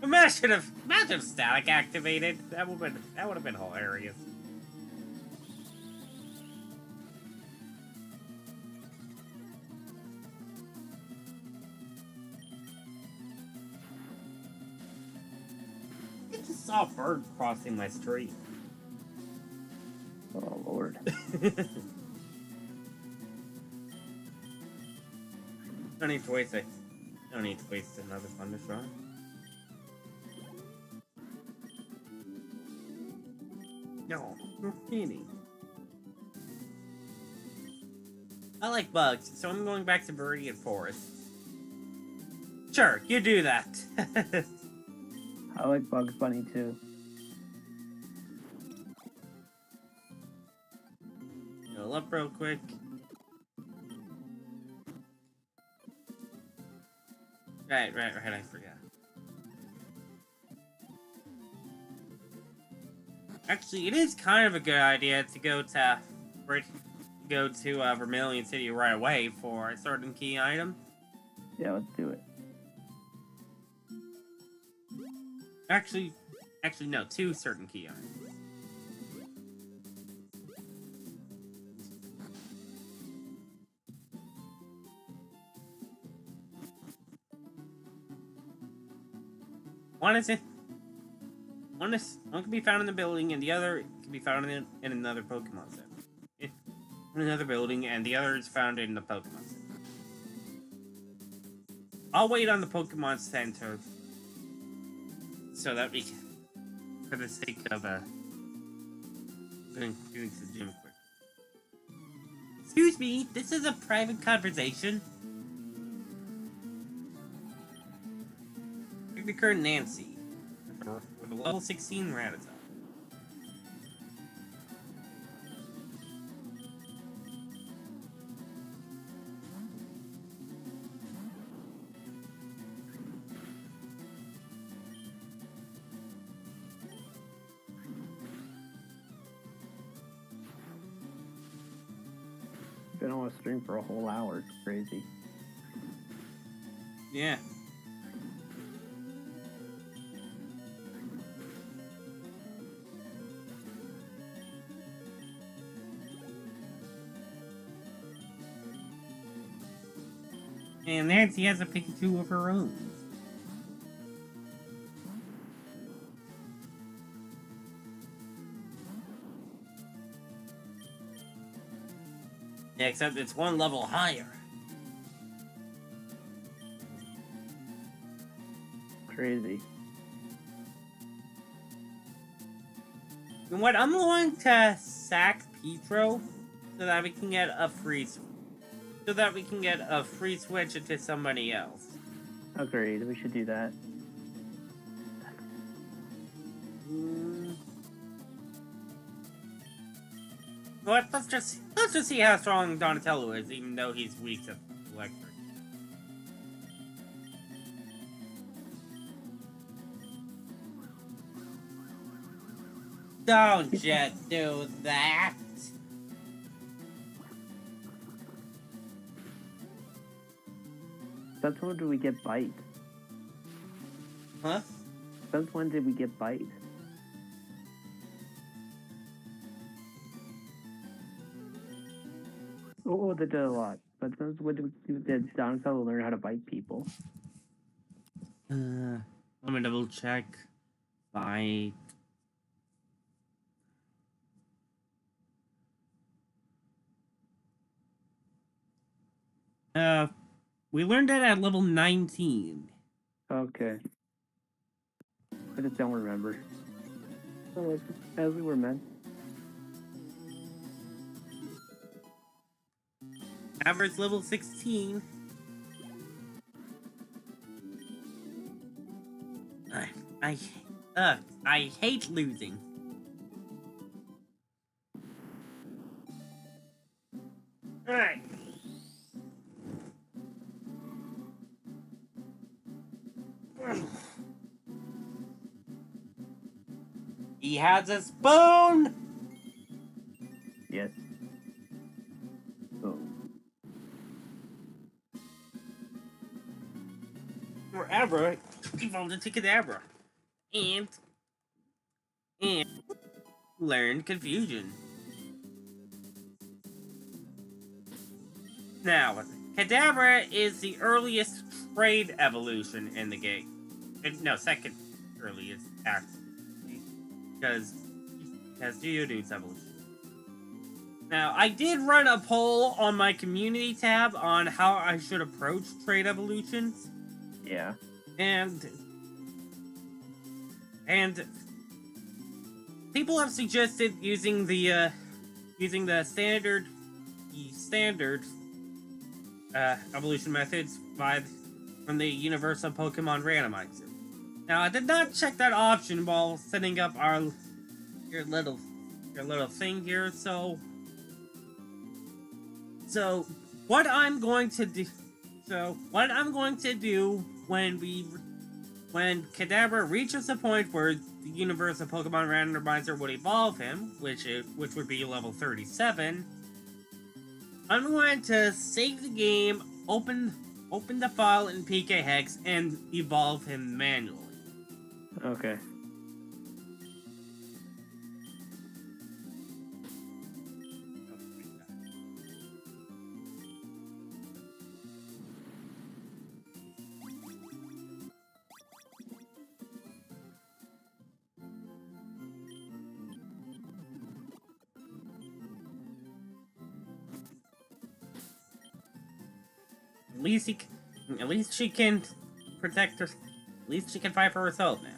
Imagine if static activated. That would have been hilarious. I just saw a bird crossing my street. Oh Lord. Don't need to waste another thunderstorm. No, you're kidding. I like bugs, so I'm going back to Viridian Forest. Sure, you do that. I like Bugs Bunny too. Go up real quick. Right, I forgot. Actually, it is kind of a good idea to go to Vermilion City right away for a certain key item. Yeah, let's do it. Actually, no, 2 certain key items. One can be found in the building, and the other can be found in another Pokemon Center. In another building, and the other is found in the Pokemon Center. I'll wait on the Pokemon Center so that we can, for the sake of doing to the gym quick. Excuse me, this is a private conversation. Victor and Nancy with a level 16 Rattata. Been on a stream for a whole hour. It's crazy. Yeah. And Nancy has a Pikachu of her own. Yeah, except it's 1 level higher. Crazy. You know what? I'm going to sack Petro so that we can get a free switch into somebody else. Agreed. We should do that. What? Let's just see how strong Donatello is, even though he's weak to electric. Don't just do that. Since when did we get Bite? Huh? Since when did we get Bite? Oh, they did a lot. But since when did Donatello learn how to bite people? Let me double check. Bite. We learned it at level 19. Okay. I just don't remember. Oh, as we were meant. Average level 16. I hate losing. Alright. He has a spoon! forever evolved into Kadabra. And learned Confusion. Now, Kadabra is the earliest trade evolution in the game. No, second earliest, actually. Because Geodude's evolution. Now, I did run a poll on my community tab on how I should approach trade evolutions. Yeah. And people have suggested using the standard evolution methods from the Universal Pokemon Randomizer. Now, I did not check that option while setting up your little thing here, so what I'm going to do when Kadabra reaches the point where the Universal Pokemon Randomizer would evolve him, which would be level 37, I'm going to save the game, open the file in PK Hex, and evolve him manually. Okay. At least she can protect her. At least she can fight for herself now.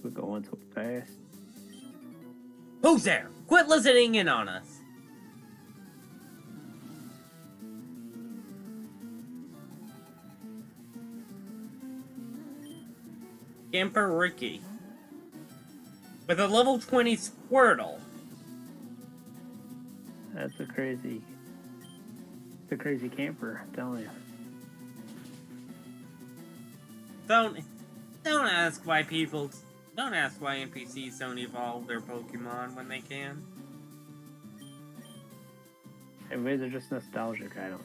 We're going so fast. Who's there? Quit listening in on us. Emperor Ricky. With a level 20 Squirtle. That's a crazy camper, I'm telling you. Don't ask why NPCs don't evolve their Pokemon when they can. Maybe they're just nostalgic, I don't.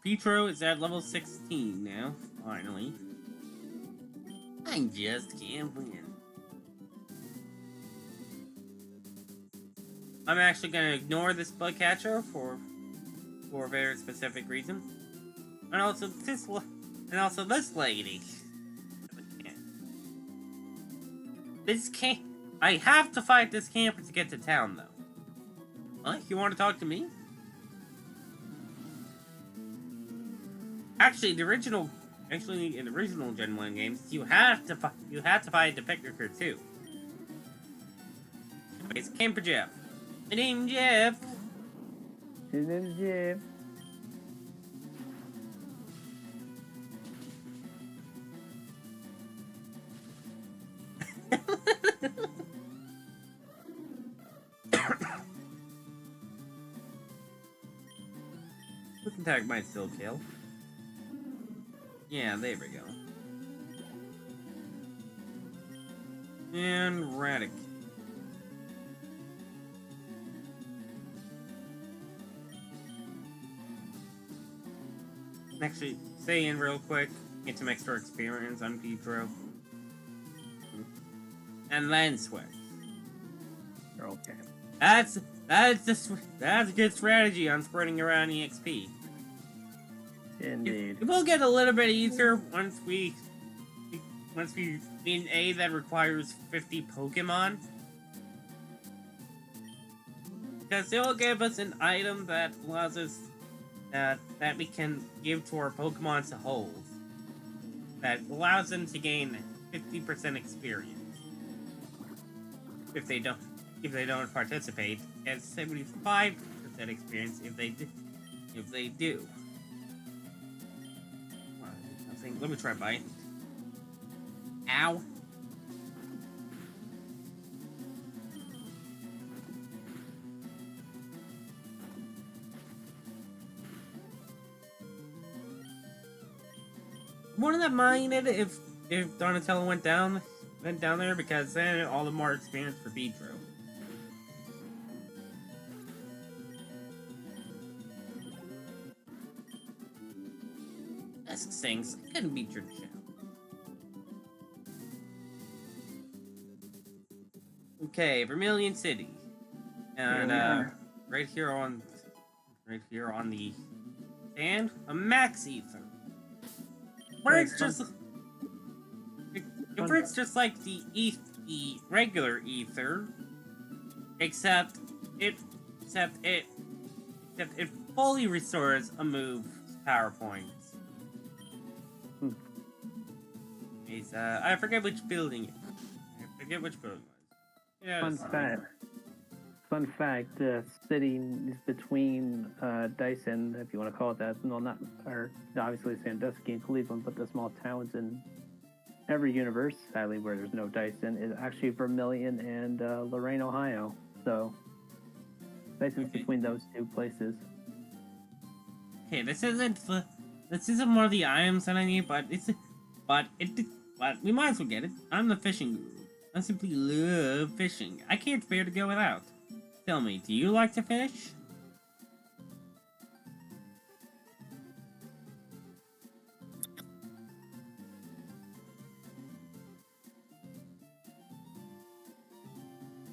Petro is at level 16 now, finally. I just can't win. I'm actually gonna ignore this bug catcher for a very specific reason. And also this lady. I have to fight this camper to get to town though. What? You want to talk to me? Actually, in the original Gen 1 games, you had to fight the Picker too. Anyways, Camper Jeff. My name's Jeff. His name's Jeff. Quick attack might still kill. Yeah, there we go. And Radic. Actually, stay in real quick, get some extra experience on Petro. And then switch. Okay. That's a good strategy on spreading around EXP. Indeed. It will get a little bit easier once we in A that requires 50 Pokemon. Because it will give us an item that allows us that we can give to our Pokemon to hold. that allows them to gain 50% experience if they don't participate, and 75% experience if they do. Let me try bite. Ow. Wouldn't that mind it if Donatello went down there, because then all the more experience for Beedrill. This stinks. I couldn't beat your gym. Okay, Vermilion City, and right here on the stand, a Max Ether. Where it's just like the regular Ether, except it fully restores a move's power points. I forget which building. Was. Yeah, Fun fact, the city is between Dyson, if you want to call it that. No, not, or obviously Sandusky and Cleveland, but the small towns in every universe, sadly, where there's no Dyson, is actually Vermilion and Lorain, Ohio. So Dyson's between those two places. Okay, this isn't one of the items that I need, but we might as well get it. I'm the fishing guru. I simply love fishing. I can't bear to go without. Tell me, do you like to fish?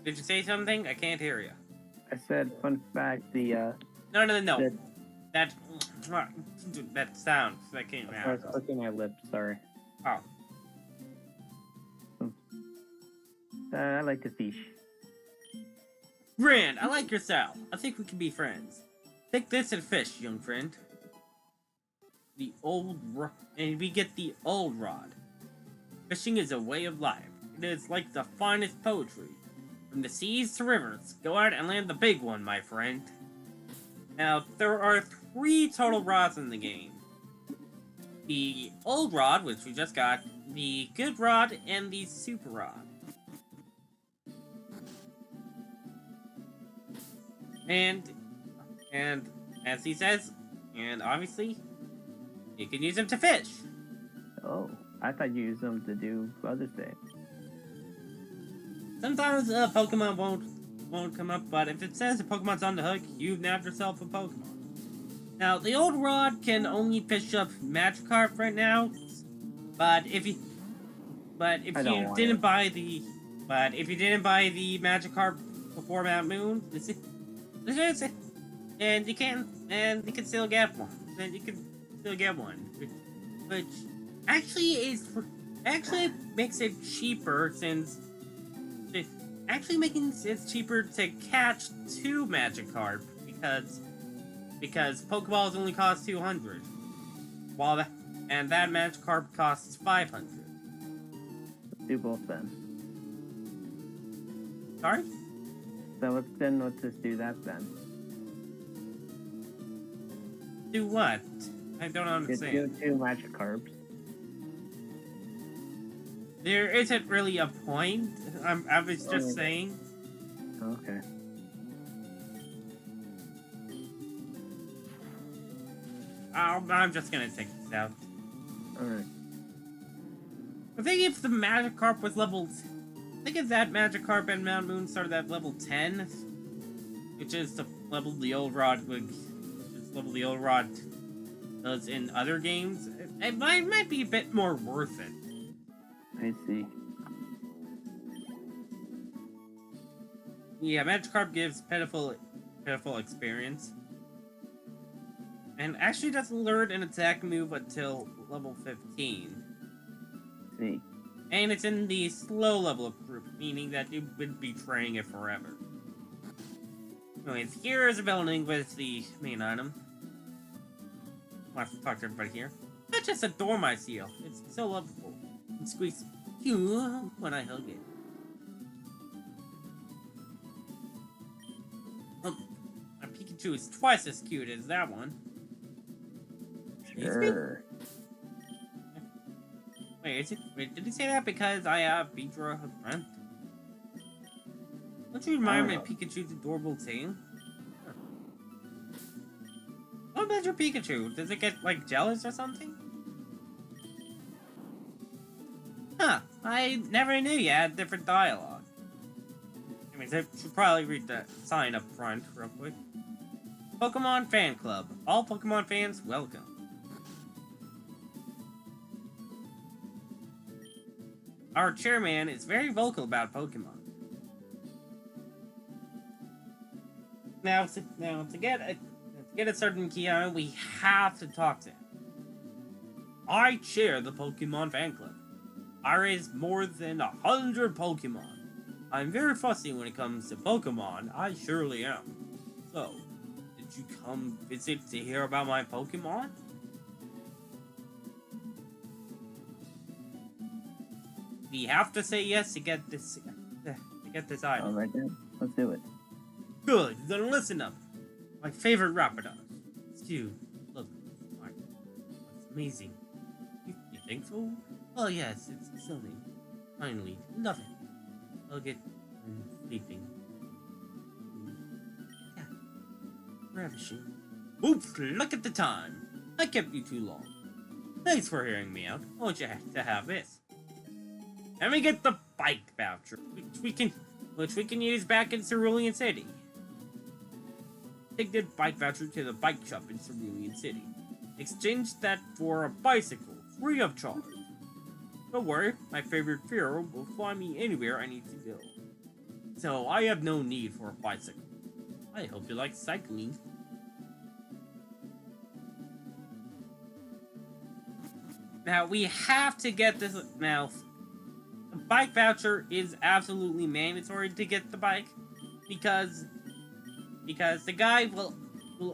Did you say something? I can't hear you. I said, fun fact, No. That sound that came out. I was clicking my lips, sorry. Oh. I like to fish. Grand, I like your style. I think we can be friends. Take this and fish, young friend. And we get the old rod. Fishing is a way of life. It is like the finest poetry. From the seas to rivers, go out and land the big one, my friend. Now, there are 3 total rods in the game. The old rod, which we just got, the good rod, and the super rod. And as he says, and obviously, you can use them to fish. Oh, I thought you used them to do other things. Sometimes a Pokemon won't come up, but if it says a Pokemon's on the hook, you've nabbed yourself a Pokemon. Now, the old rod can only fish up Magikarp right now, but if you didn't buy the Magikarp before Mount Moon, and you can still get one. Then you can still get one, which actually makes it cheaper, since it's cheaper to catch 2 Magikarp because Pokeballs only cost 200, and that Magikarp costs 500. Do both then. Sorry? So let's just do that then. Do what? I don't understand. Do 2 Magikarps. There isn't really a point. I was just saying. Okay. I'm just gonna take this out. Alright. I think if the Magikarp was level... I think if that Magikarp and Mount Moon started at level 10, which is the level the old rod does in other games, it might be a bit more worth it. I see. Yeah, Magikarp gives pitiful experience. And actually doesn't learn an attack move until level 15. See. And it's in the slow level group, meaning that you would be training it forever. Anyways, here is a building with the main item. I'll have to talk to everybody here. I just adore my seal. It's so lovable. It squeaks you when I hug it. My Pikachu is twice as cute as that one. Sure. Wait, did he say that because I have Beedra a friend? Don't you admire my Pikachu's adorable tail? Huh. What about your Pikachu? Does it get, like, jealous or something? Huh, I never knew you had different dialogue. Anyways, I should probably read the sign up front real quick. Pokemon Fan Club. All Pokemon fans, welcome. Our chairman is very vocal about Pokemon. Now to get a certain key on, we have to talk to him. I chair the Pokemon Fan Club. I raise more than 100 Pokemon. I'm very fussy when it comes to Pokemon. I surely am. So, did you come visit to hear about my Pokemon? We have to say yes to get this item. All right then, let's do it. Good, then listen up. My favorite Rapidash. It's cute. Look, smart. It's amazing. You think so? Oh yes, it's stunning. Finally, nothing. I'll get sleeping. Yeah. Ravishing. Oops, look at the time. I kept you too long. Thanks for hearing me out. I want you to have this. Let me get the bike voucher, which we can use back in Cerulean City. Take the bike voucher to the bike shop in Cerulean City. Exchange that for a bicycle, free of charge. Don't worry, my favorite Pharaoh will fly me anywhere I need to go. So I have no need for a bicycle. I hope you like cycling. Now we have to get this now. The bike voucher is absolutely mandatory to get the bike because the guy will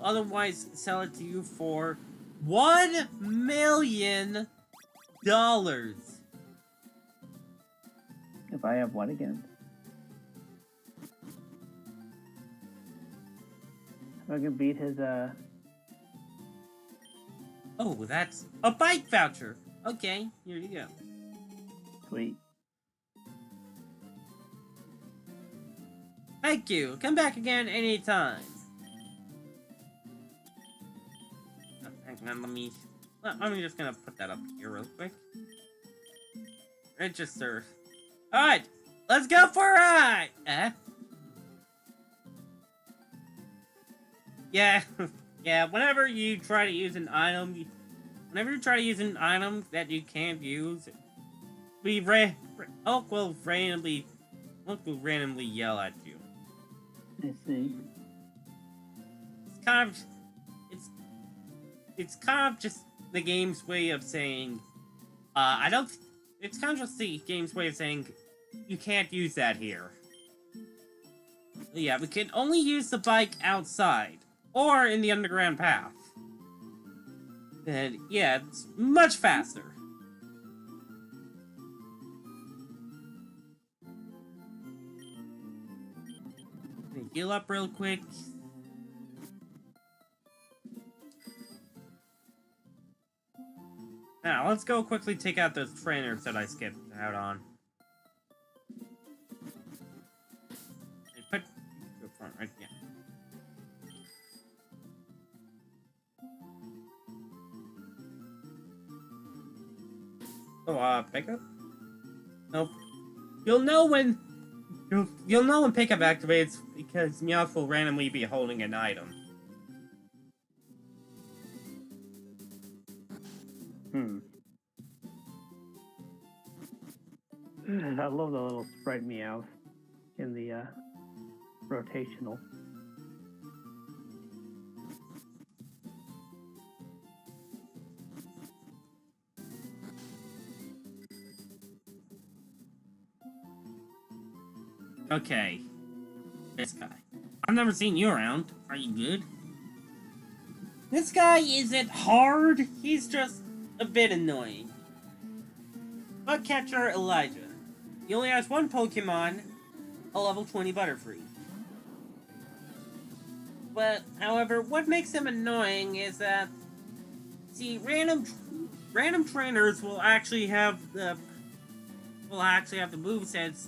otherwise sell it to you for $1 million. If I have what again? If I can beat his Oh, that's a bike voucher. Okay, here you go. Sweet. Thank you. Come back again anytime. Hang on, I'm just gonna put that up here real quick. Register. Alright, let's go for a ride! Yeah, yeah, whenever you try to use an item, that you can't use, Hulk will randomly yell at you. I see. It's kind of just the game's way of saying, it's kind of just the game's way of saying, you can't use that here. Yeah, we can only use the bike outside, or in the underground path. And yeah, it's much faster. Heal up real quick. Now, let's go quickly take out those trainers that I skipped out on. Put the front right, yeah. Oh, pickup? Nope. You'll know when pickup activates because Meowth will randomly be holding an item. I love the little sprite Meowth in the rotational. Okay. This guy. I've never seen you around. Are you good? This guy isn't hard. He's just a bit annoying. Bug catcher Elijah. He only has one Pokemon, a level 20 Butterfree. But, however, what makes him annoying is that, see, random trainers will actually have the movesets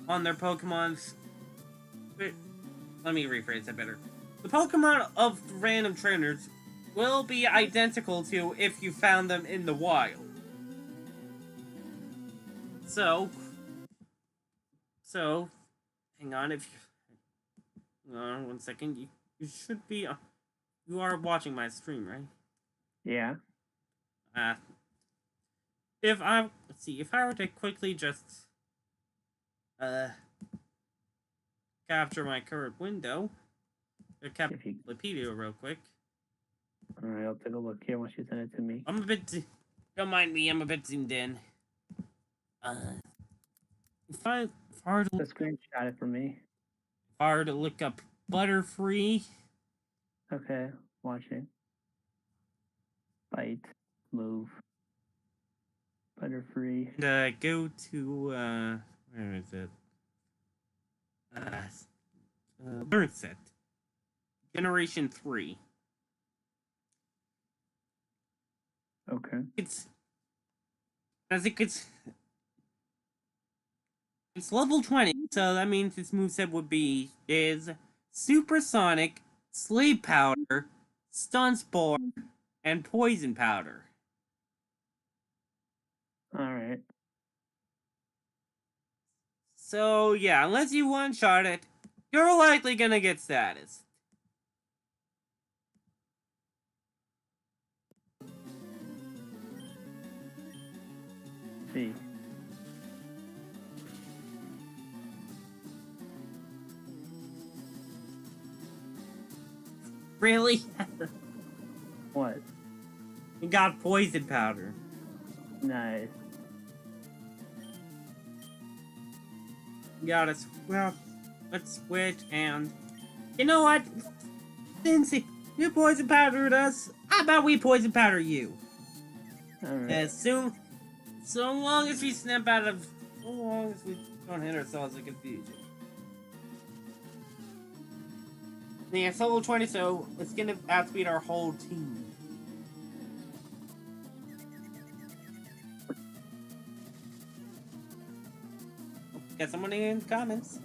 on their Pokemons. Let me rephrase that better. The Pokemon of the random trainers will be identical to if you found them in the wild. So, hang on, hang on 1 second. You should be, you are watching my stream, right? Yeah. If I were to quickly just, capture my current window, capture the video real quick. Alright, I'll take a look here once you send it to me. Don't mind me, I'm a bit zoomed in. If I were to screenshot it for me. If I were to look up Butterfree. Okay, watching. Bite, move. Butterfree. And go to where is it? Birth set. Generation 3. Okay. It's level 20, so that means its moveset is Supersonic, Sleep Powder, Stun Spore, and Poison Powder. Alright. So yeah, unless you one-shot it, you're likely gonna get status. See. Really? What? You got Poison Powder. Nice. You got us. Well, let's switch and... You know what? Since you Poison Powdered us, how about we Poison Powder you? Alright. So long as we snap out of... So long as we don't hit ourselves in confusion. Yeah, it's level 20, so it's gonna outspeed our whole team. Got someone in the comments.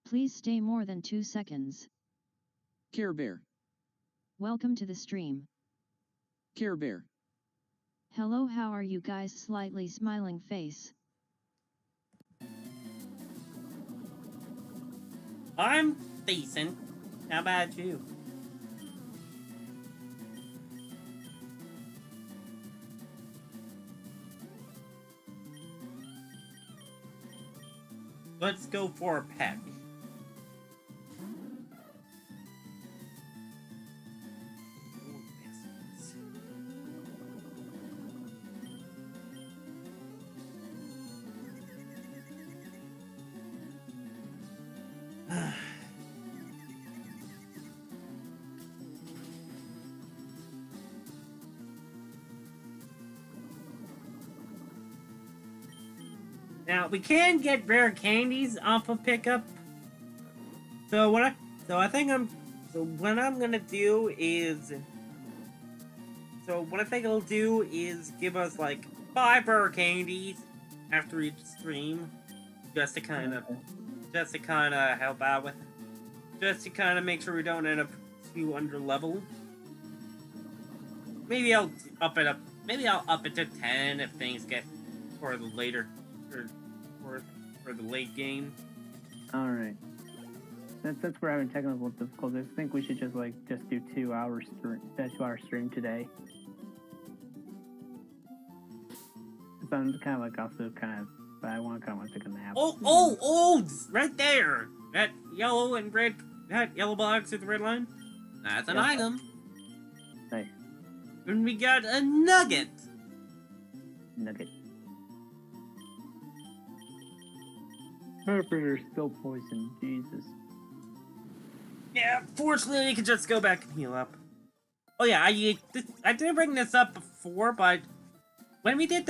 Please stay more than 2 seconds. Care Bear. Welcome to the stream. Care Bear. Hello, how are you guys? Slightly smiling face. I'm decent. How about you? Let's go for a pet. Now we can get rare candies off of pickup. So what I think I'm gonna do is what I think it'll do is give us like 5 rare candies after each stream, just to kind of help out with, just to kind of make sure we don't end up too under level. Maybe I'll up it to 10 if things get for the later. For the late game. Alright. Since we're having technical difficulties, I think we should just do 2 hours 2-hour stream today. So I'm kind of also but I want to take a nap. Oh, right there. That yellow and red, that yellow box with the red line. That's an item. Nice. And we got a nugget. Nugget. Herbert's still poisoned, Jesus. Yeah, fortunately, you can just go back and heal up. Oh yeah, I didn't bring this up before, but when we did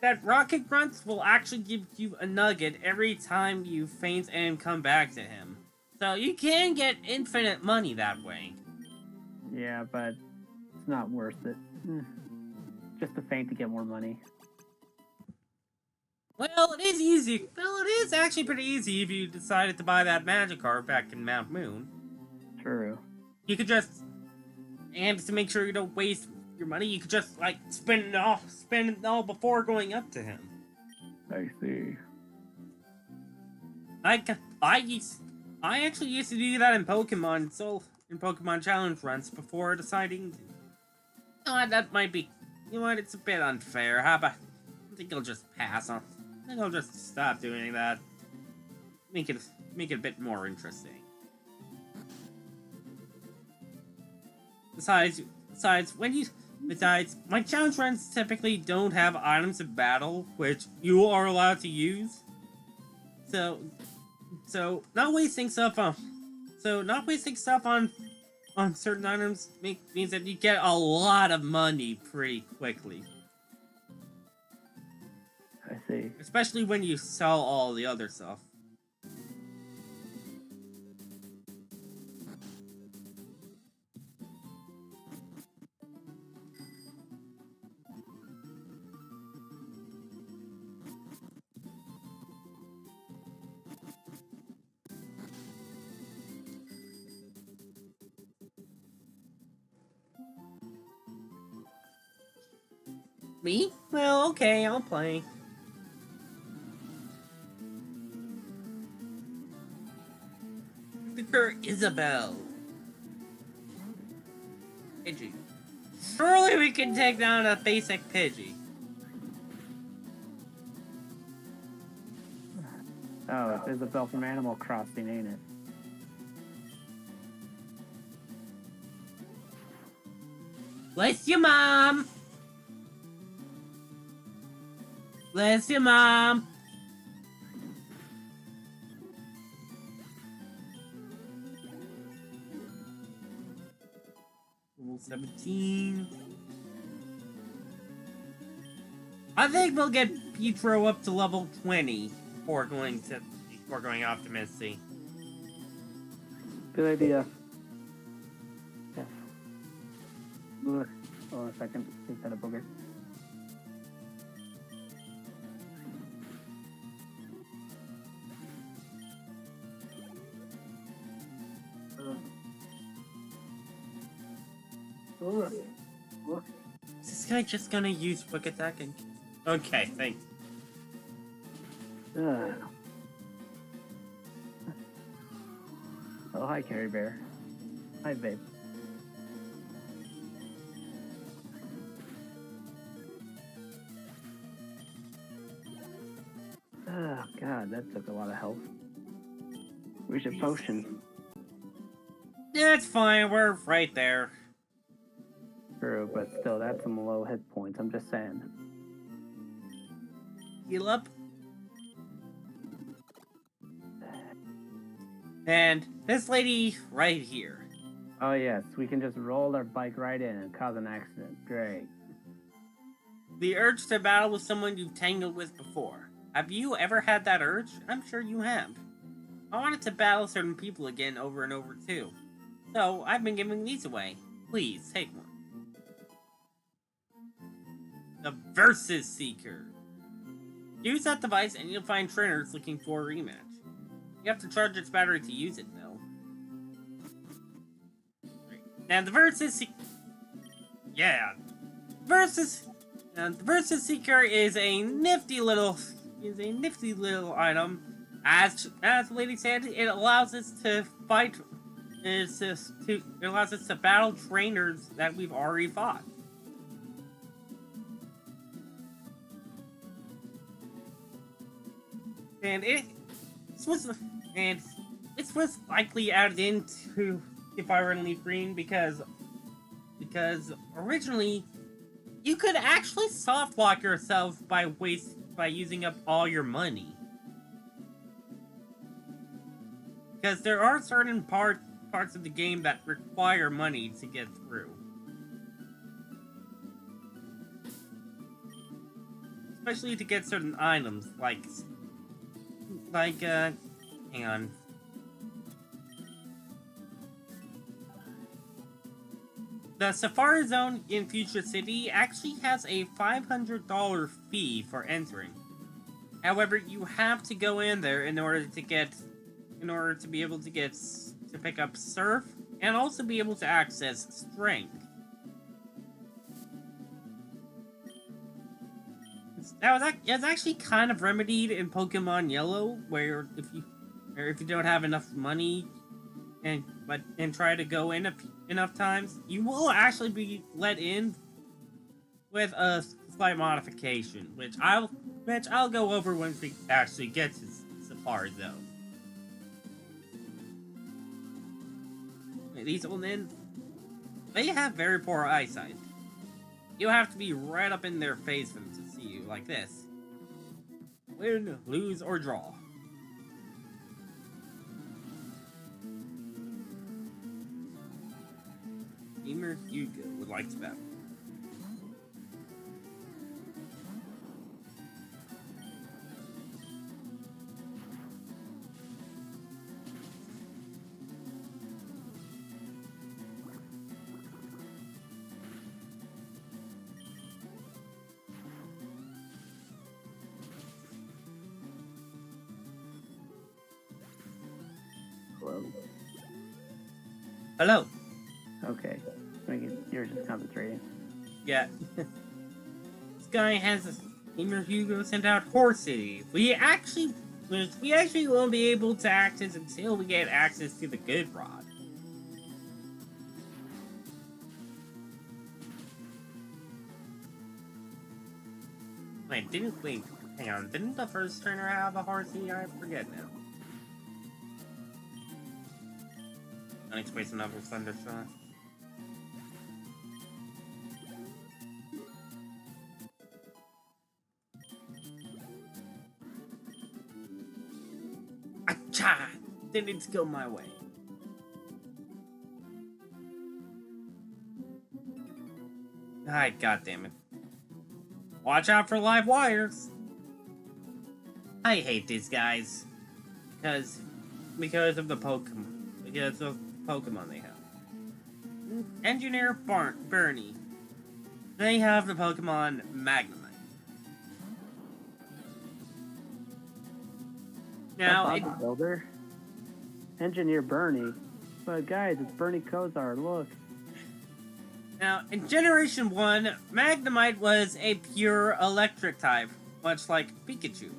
that rocket grunts will actually give you a nugget every time you faint and come back to him. So you can get infinite money that way. Yeah, but it's not worth it. Just a feint to get more money. Well, it is easy. Well, it is actually pretty easy if you decided to buy that magic card back in Mount Moon. True. You could just, and to make sure you don't waste your money, you could just like spend it all before going up to him. I see. I actually used to do that in Pokemon, in Pokemon Challenge runs before deciding. That might be, you know what? It's a bit unfair. How about? I think I'll just pass on. I think I'll just stop doing that. Make it a bit more interesting. Besides, my challenge runs typically don't have items of battle, which you are allowed to use. So not wasting stuff on certain items means that you get a lot of money pretty quickly. I see. Especially when you sell all the other stuff. Me? Well, okay, I'll play. Isabel. Pidgey. Surely we can take down a basic Pidgey. Oh, it's Isabel from Animal Crossing, ain't it? Bless you, Mom! Bless you, Mom! Level 17. I think we'll get Pietro up to level 20 before going Optimisty. Good idea. Yeah. Ugh. Hold on a second. Is that a booger? Is this guy just gonna use quick attack and... Okay, thanks. Oh, hi, Carrie Bear. Hi, babe. Oh, God, that took a lot of health. We should potion. Yeah, it's fine, we're right there. True, but still, that's some low hit points, I'm just saying. Heal up. And this lady right here. Oh yes, we can just roll our bike right in and cause an accident. Great. The urge to battle with someone you've tangled with before. Have you ever had that urge? I'm sure you have. I wanted to battle certain people again over and over too. So, I've been giving these away. Please, take one. The Versus Seeker. Use that device and you'll find trainers looking for a rematch. You have to charge its battery to use it, though. Now, the Versus Seeker... Yeah. The Versus Seeker is a nifty little item. As the lady said, it allows us to fight... It allows us to battle trainers that we've already fought. And this was likely added into FireRed Leaf Green because originally you could actually soft lock yourself by using up all your money. Because there are certain parts parts of the game that require money to get through. Especially to get certain items, like, hang on. The Safari Zone in Future City actually has a $500 fee for entering. However, you have to go in there in order to be able to pick up Surf, and also be able to access Strength. It's actually kind of remedied in Pokemon Yellow, where if you don't have enough money and try to go in enough times, you will actually be let in with a slight modification, which I'll go over once we actually get to Safari Zone. These old men, they have very poor eyesight. You have to be right up in their face for them to see you like this. Win, lose, or draw. Gamer Hugo would like to battle. Hello. Hello. Okay. You're just concentrating. Yeah. This guy has a Gamer Hugo sent out Horse City. We actually won't be able to access until we get access to the Good Rod. Hang on, didn't the first trainer have a Horse City? I forget now. Unexpected another thunderstorm. Achha! Didn't go my way. Alright, goddammit. Watch out for live wires. I hate these guys. Because of the Pokemon. Because of Pokemon they have. Engineer Bernie. They have the Pokemon Magnemite. Now, the builder. Engineer Bernie. But guys, it's Bernie Kosar, look. Now, in Generation 1, Magnemite was a pure electric type, much like Pikachu.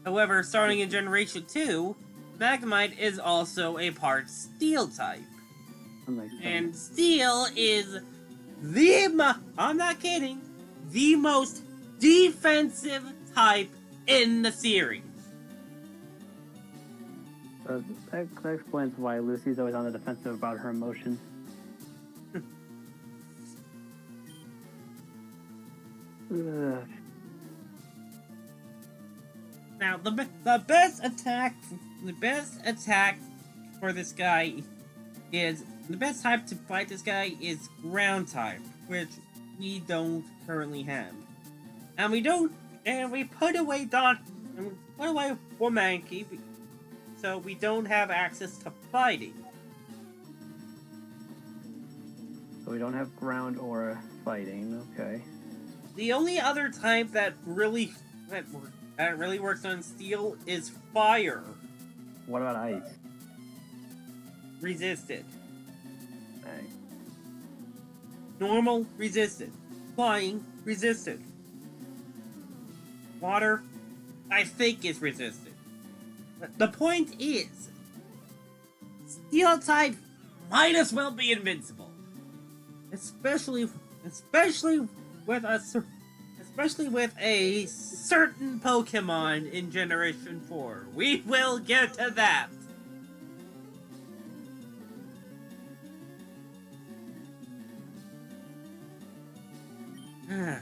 However, starting in Generation 2, Magnemite is also a part Steel type. And Steel is I'm not kidding, the most defensive type in the series. That explains why Lucy's always on the defensive about her emotions. Now, the best attack for this guy is, the best type to fight this guy is ground type, which we don't currently have. And we put away Womanky, so we don't have access to fighting. So we don't have ground or fighting, okay. The only other type that really works on Steel is Fire. What about ice? Resisted. Okay. Normal, resisted. Flying, resisted. Water, I think is resisted. The point is, Steel type might as well be invincible. Especially with a certain Pokemon in Generation 4. We will get to that.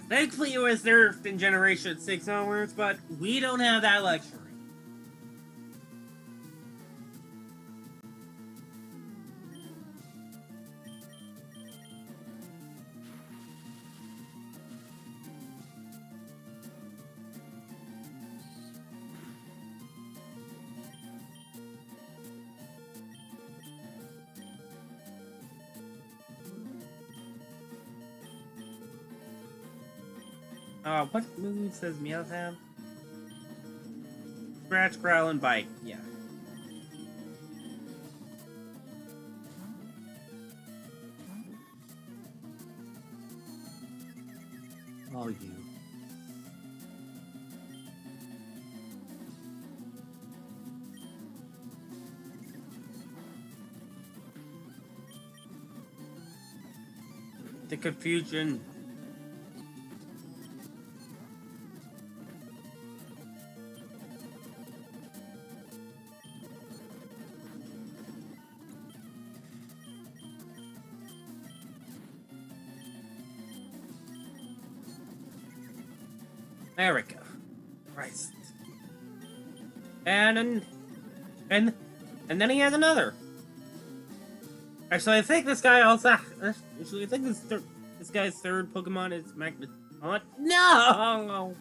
Thankfully it was nerfed in Generation 6 onwards, but we don't have that luxury. What move says Meowth have? Scratch, growl, and bite. Yeah. Oh, you. The confusion. There we go. Christ. And then he has another. Actually, I think this guy also. Actually, I think this guy's third Pokemon is Magnet. What? No.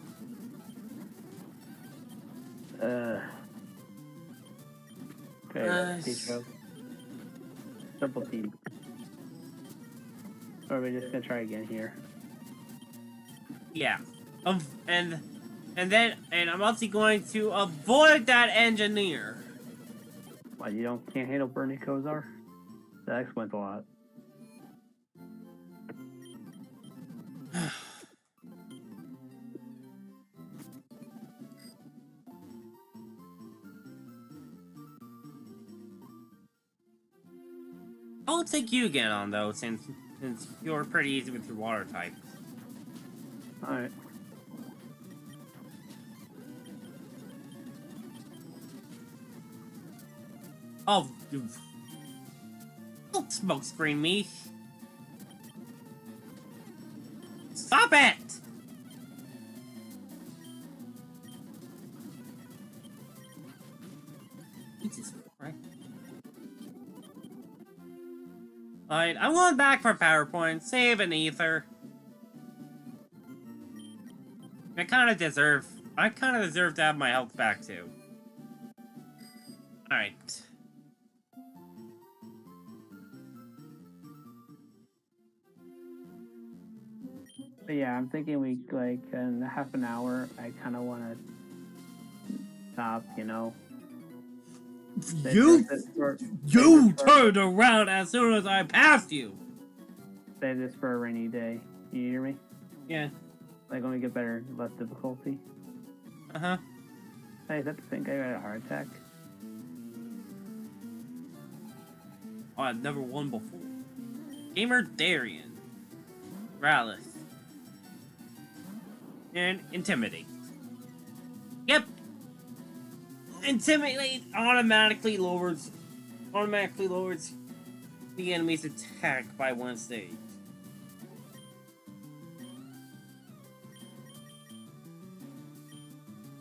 Okay, T-Stroke. Triple T. Or are we just gonna try again here? Yeah. And I'm also going to avoid that engineer. Why, you can't handle Bernie Kosar? That explains a lot. I'll take you again on though, since you're pretty easy with your water type. Alright. Oh, you... Don't smokescreen me. Stop it! Jesus Christ. Alright, I'm going back for PowerPoint. Save an ether. I kind of deserve to have my health back too. Alright. But yeah, I'm thinking we, like, in half an hour, I kind of want to stop, you know. You turned around as soon as I passed you! Save this for a rainy day. You hear me? Yeah. Like, when we get better, less difficulty. Uh-huh. Hey, is that the thing guy got a heart attack? Oh, I've never won before. Gamer Darian. Rallis. And Intimidate. Yep! Intimidate automatically lowers the enemy's attack by 1 stage.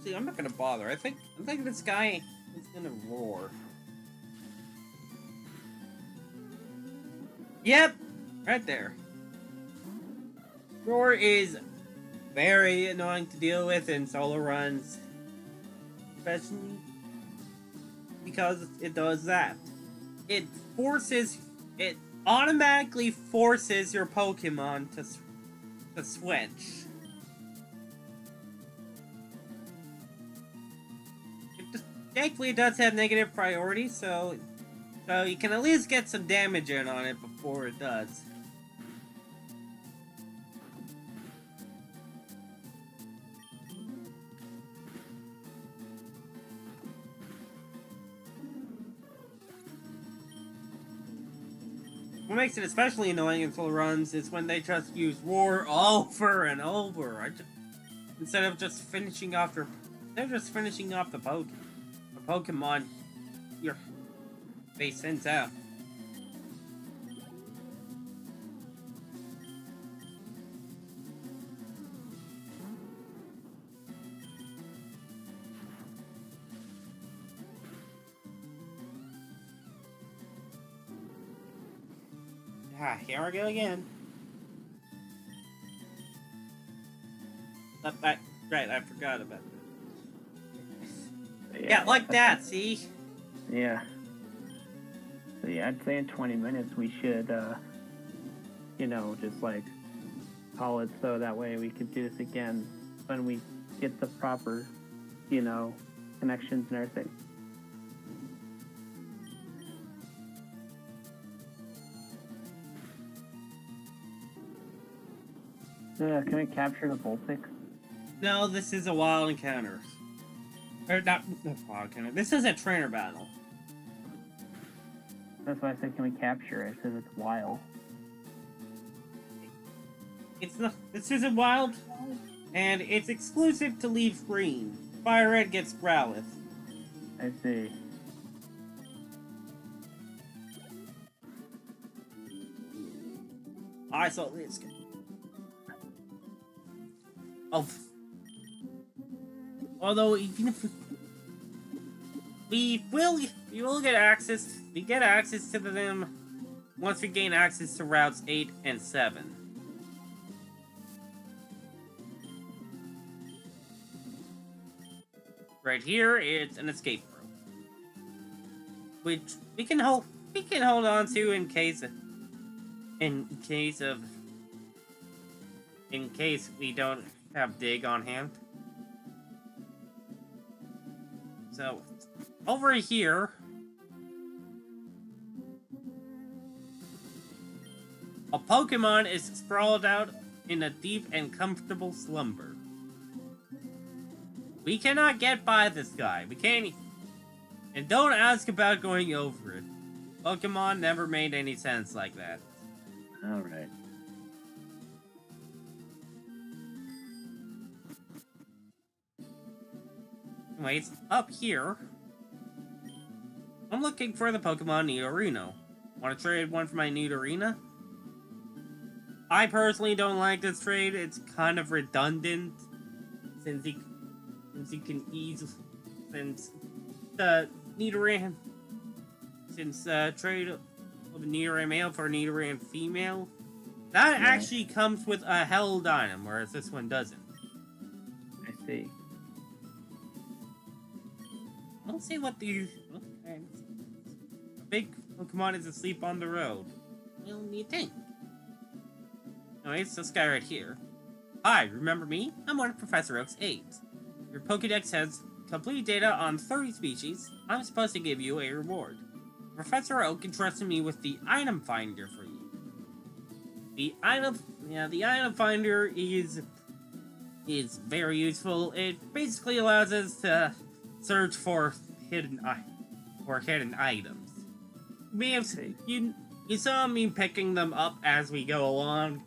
See, I'm not gonna bother. I think this guy is gonna roar. Yep! Right there. Roar is very annoying to deal with in solo runs. Especially because it does that. It automatically forces your Pokemon to switch. Thankfully, it does have negative priority, so you can at least get some damage in on it before it does. What makes it especially annoying in full runs is when they just use Roar over and over. Instead of just finishing off the Pokemon your face sends out. Ah, here we go again. Right, I forgot about that. Yeah, like that, see? Yeah. So yeah, I'd say in 20 minutes we should, you know, just like call it so that way we could do this again when we get the proper, you know, connections and everything. Can I capture the Voltic? No, this is a wild encounter. Or not a wild encounter. This is a trainer battle. That's why I said, can we capture it? Because it's wild. It's not. This isn't wild, and it's exclusive to Leaf Green. FireRed gets Growlithe. I see. I saw this. Oh. Although even if we will get access, we get access to them once we gain access to routes 8 and 7. Right here, it's an escape room, which we can hold on to in case we don't have dig on hand. So, over here, a Pokemon is sprawled out in a deep and comfortable slumber. We cannot get by this guy. We can't. And don't ask about going over it. Pokemon never made any sense like that. Alright. Anyways, up here, I'm looking for the Pokemon Nidorino. Want to trade one for my Nidorina? I personally don't like this trade. It's kind of redundant, since the trade of a Nidoran male for a Nidoran female, that actually comes with a held item, whereas this one doesn't. I see. Let's see what these. Okay. A big Pokemon is asleep on the road. Well, what do you think? Anyways, this guy right here. Hi, remember me? I'm one of Professor Oak's aides. Your Pokédex has complete data on 30 species. I'm supposed to give you a reward. Professor Oak entrusted me with the item finder for you. The item finder is very useful. It basically allows us to search for hidden items. You saw me picking them up as we go along.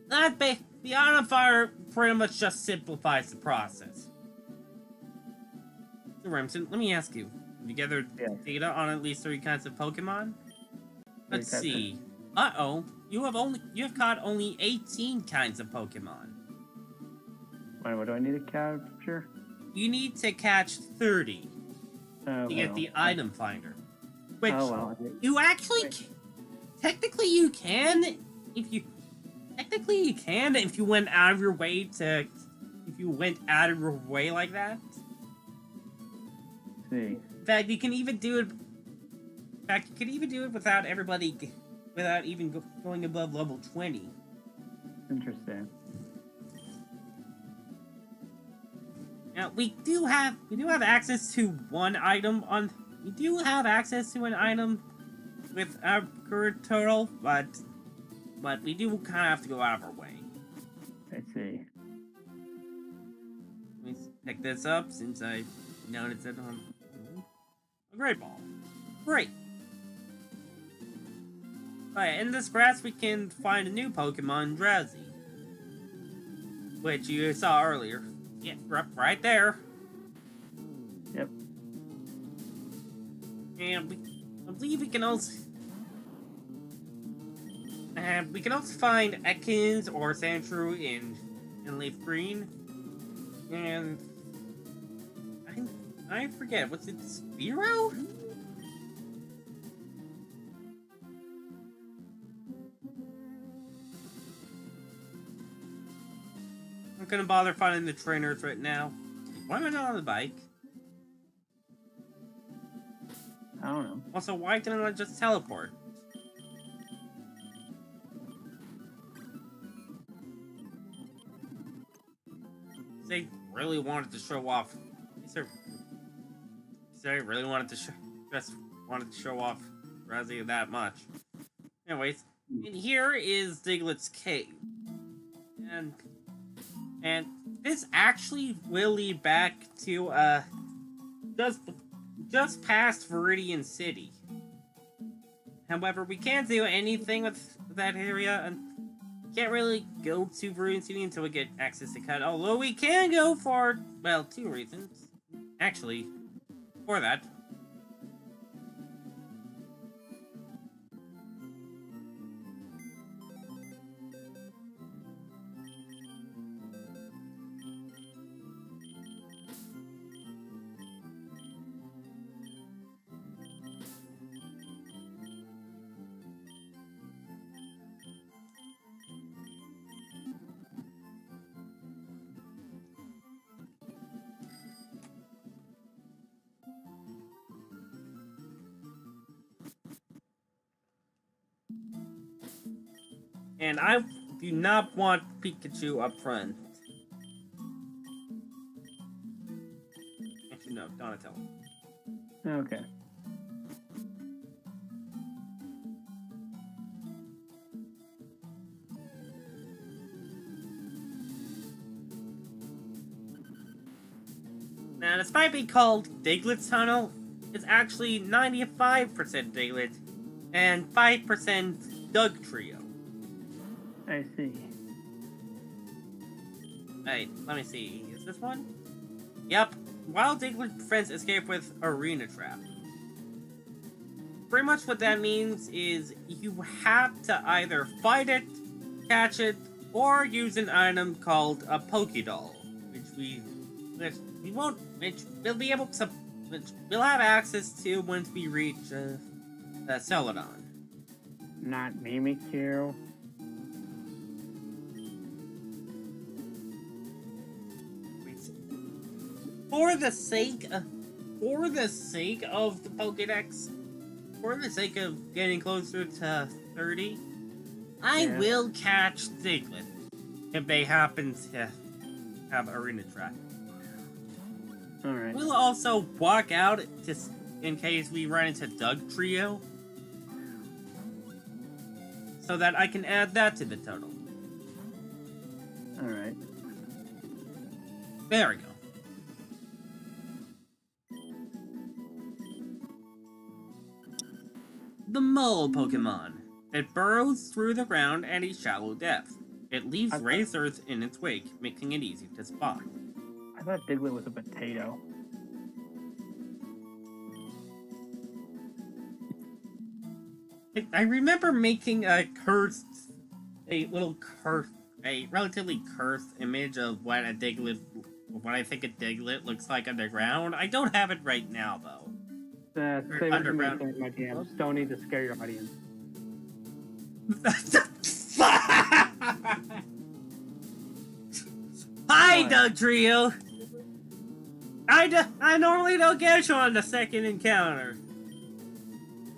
The item finder pretty much just simplifies the process. So Remsen, let me ask you. Have you gathered data on at least 3 kinds of Pokemon? Let's see. Uh-oh. You have caught only 18 kinds of Pokemon. What do I need to capture? You need to catch 30 to get the item finder. Which you actually technically you can if you went out of your way like that. See. In fact, you can even do it. Without even going above level 20. Interesting. Now we do have access to one item on. We do have access to an item with our current total, but we do kind of have to go out of our way. I see. Let me pick this up since I noticed it on a Great Ball. Great. Alright, in this grass we can find a new Pokemon, Drowsy, which you saw earlier. Yeah, right there. Yep. And I believe we can also find Ekans or Sandshrew in Leaf Green. And I forget, what's it, Spearow? I'm not gonna bother finding the trainers right now. Why am I not on the bike? I don't know. Also, why didn't I just teleport? They really wanted to show off. They really wanted to show off Razzie that much. Anyways, and here is Diglett's cave, and this actually will lead back to just past Viridian City. However, we can't do anything with that area, and can't really go to Viridian City until we get access to Cut. Although we can go for, well, 2 reasons. Actually, for that. And I do not want Pikachu up front. Actually, no, Donatello. Okay. Now, this might be called Diglett's Tunnel. It's actually 95% Diglett and 5% Doug Trio. I see. Alright, let me see. Is this one? Yep. Wild Diglett prevents escape with Arena Trap. Pretty much what that means is you have to either fight it, catch it, or use an item called a Pokédoll, which we'll have access to once we reach Celadon. Not Mimikyu. For the sake of the Pokédex, for the sake of getting closer to 30, I will catch Diglett if they happen to have Arena Trap. Alright. We'll also walk out just in case we run into Doug Trio, so that I can add that to the total. Alright. There we go. The Mole Pokemon. It burrows through the ground at a shallow depth. It leaves raised earth in its wake, making it easy to spot. I thought Diglett was a potato. I remember making a relatively cursed image of what I think a Diglett looks like underground. I don't have it right now, though. Save it for me, my DMs. Don't need to scare your audience. Hi, Doug Trio! I normally don't get you on the second encounter.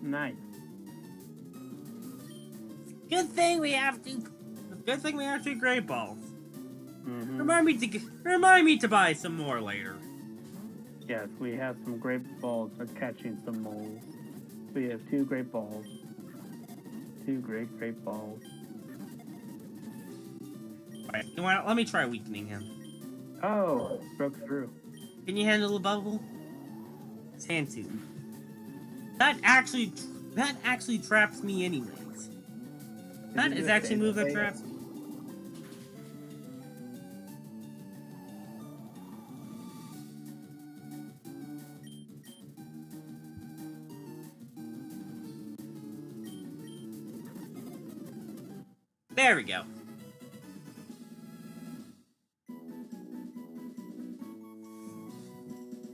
Nice. Good thing we have two great balls. Mm-hmm. Remind me to buy some more later. Yes, we have some great balls for catching some moles. We have 2 great balls. 2 great balls. Alright, you want? Let me try weakening him. Oh, broke through. Can you handle a bubble? Sansu. That actually traps me anyways. That is actually a move that traps me. There we go.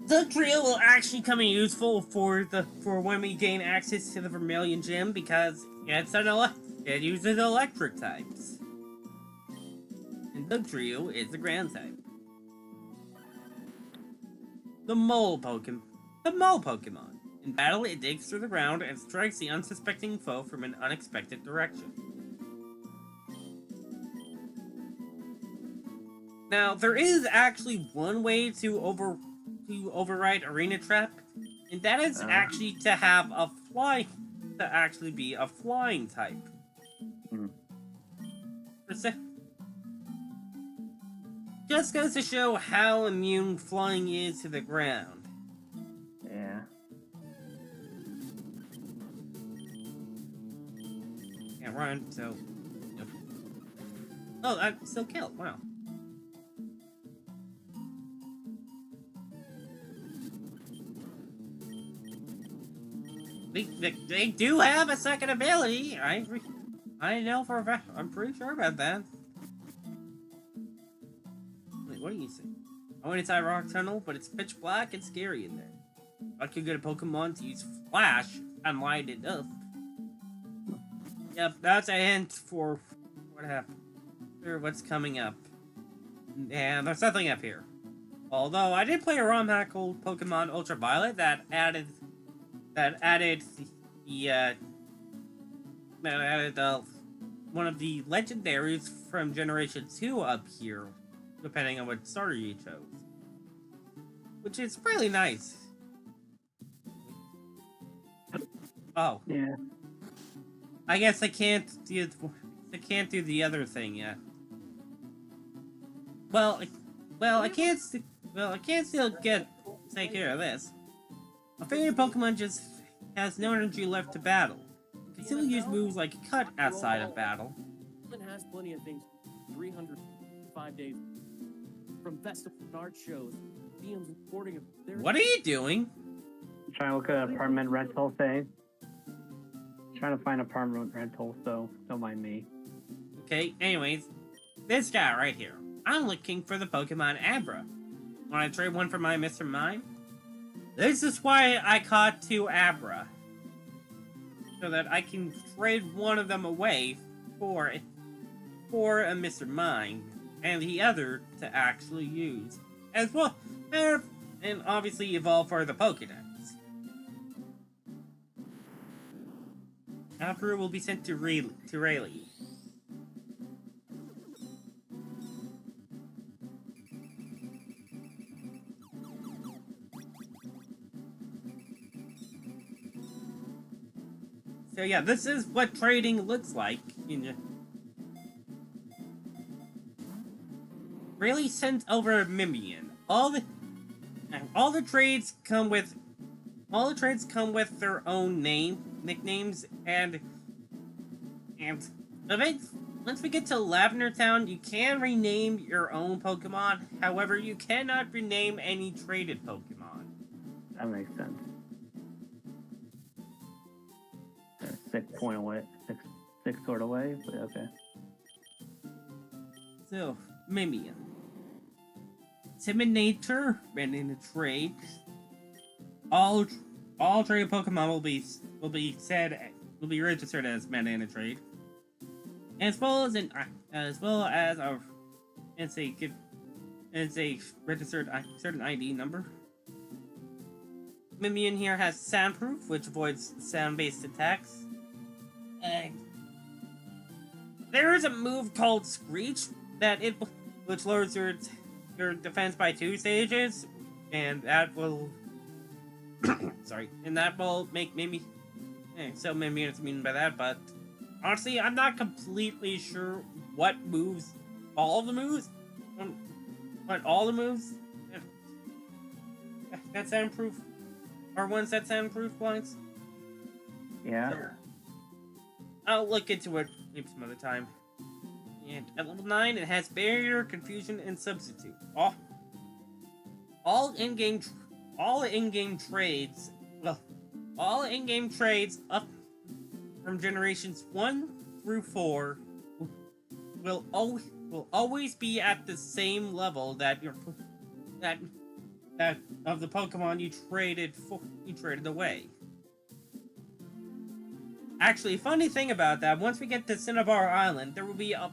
The trio will actually come in useful for when we gain access to the Vermilion Gym because it uses electric types. And the trio is the ground type. The Mole Pokemon. In battle, it digs through the ground and strikes the unsuspecting foe from an unexpected direction. Now, there is actually one way to override Arena Trap, and that is actually to have a fly, to actually be a flying type. Just goes to show how immune flying is to the ground. Yeah. Can't run, so... Yep. Oh, I still killed, wow. They do have a second ability. I know for a fact. I'm pretty sure about that. Wait, what do you think? I went inside Rock Tunnel, but it's pitch black and scary in there. I could get a Pokemon to use Flash and light it up. Yep, that's a hint for what happened. Or what's coming up. And there's nothing up here. Although I did play a ROM hack called Pokemon Ultraviolet that added one of the legendaries from Generation 2 up here, depending on what starter you chose. Which is really nice. Oh. Yeah. I guess I can't do the other thing yet. Well, I can't still take care of this. My favorite Pokemon just has no energy left to battle. You can still use moves like Cut outside of battle. Has plenty of things. 305 days from festival art shows. DM's reporting of their... What are you doing? I'm trying to look at an apartment rental thing. Trying to find apartment rental, so don't mind me. Okay, anyways, this guy right here. I'm looking for the Pokemon Abra. Want to trade one for my Mr. Mime? This is why I caught 2 Abra. So that I can trade one of them away for a Mr. Mime, and the other to actually use. As well, and obviously evolve for the Pokédex. Abra will be sent to Rayleigh. So yeah, this is what trading looks like. Rayleigh sent over Mimian. All the trades come with their own nicknames, and once we get to Lavender Town, you can rename your own Pokemon. However, you cannot rename any traded Pokemon. That makes sense. 6 point away, six sort of away, but okay. So, Mimian. Intimidator, and in a trade, all traded Pokemon will be registered as mana in a trade, as well as a registered certain ID number. Mimian here has soundproof, which avoids sound-based attacks. There is a move called Screech which lowers your defense by 2 stages, and that will make Mimian is immune by that. But honestly, I'm not completely sure what moves, all the moves that soundproof are ones that soundproof points. Yeah. So, I'll look into it maybe some other time. And at level 9, it has Barrier, Confusion, and Substitute. All in-game trades up from generations 1 through 4 will always be at the same level that of the Pokemon you traded away. Actually, funny thing about that, once we get to Cinnabar Island, there will be a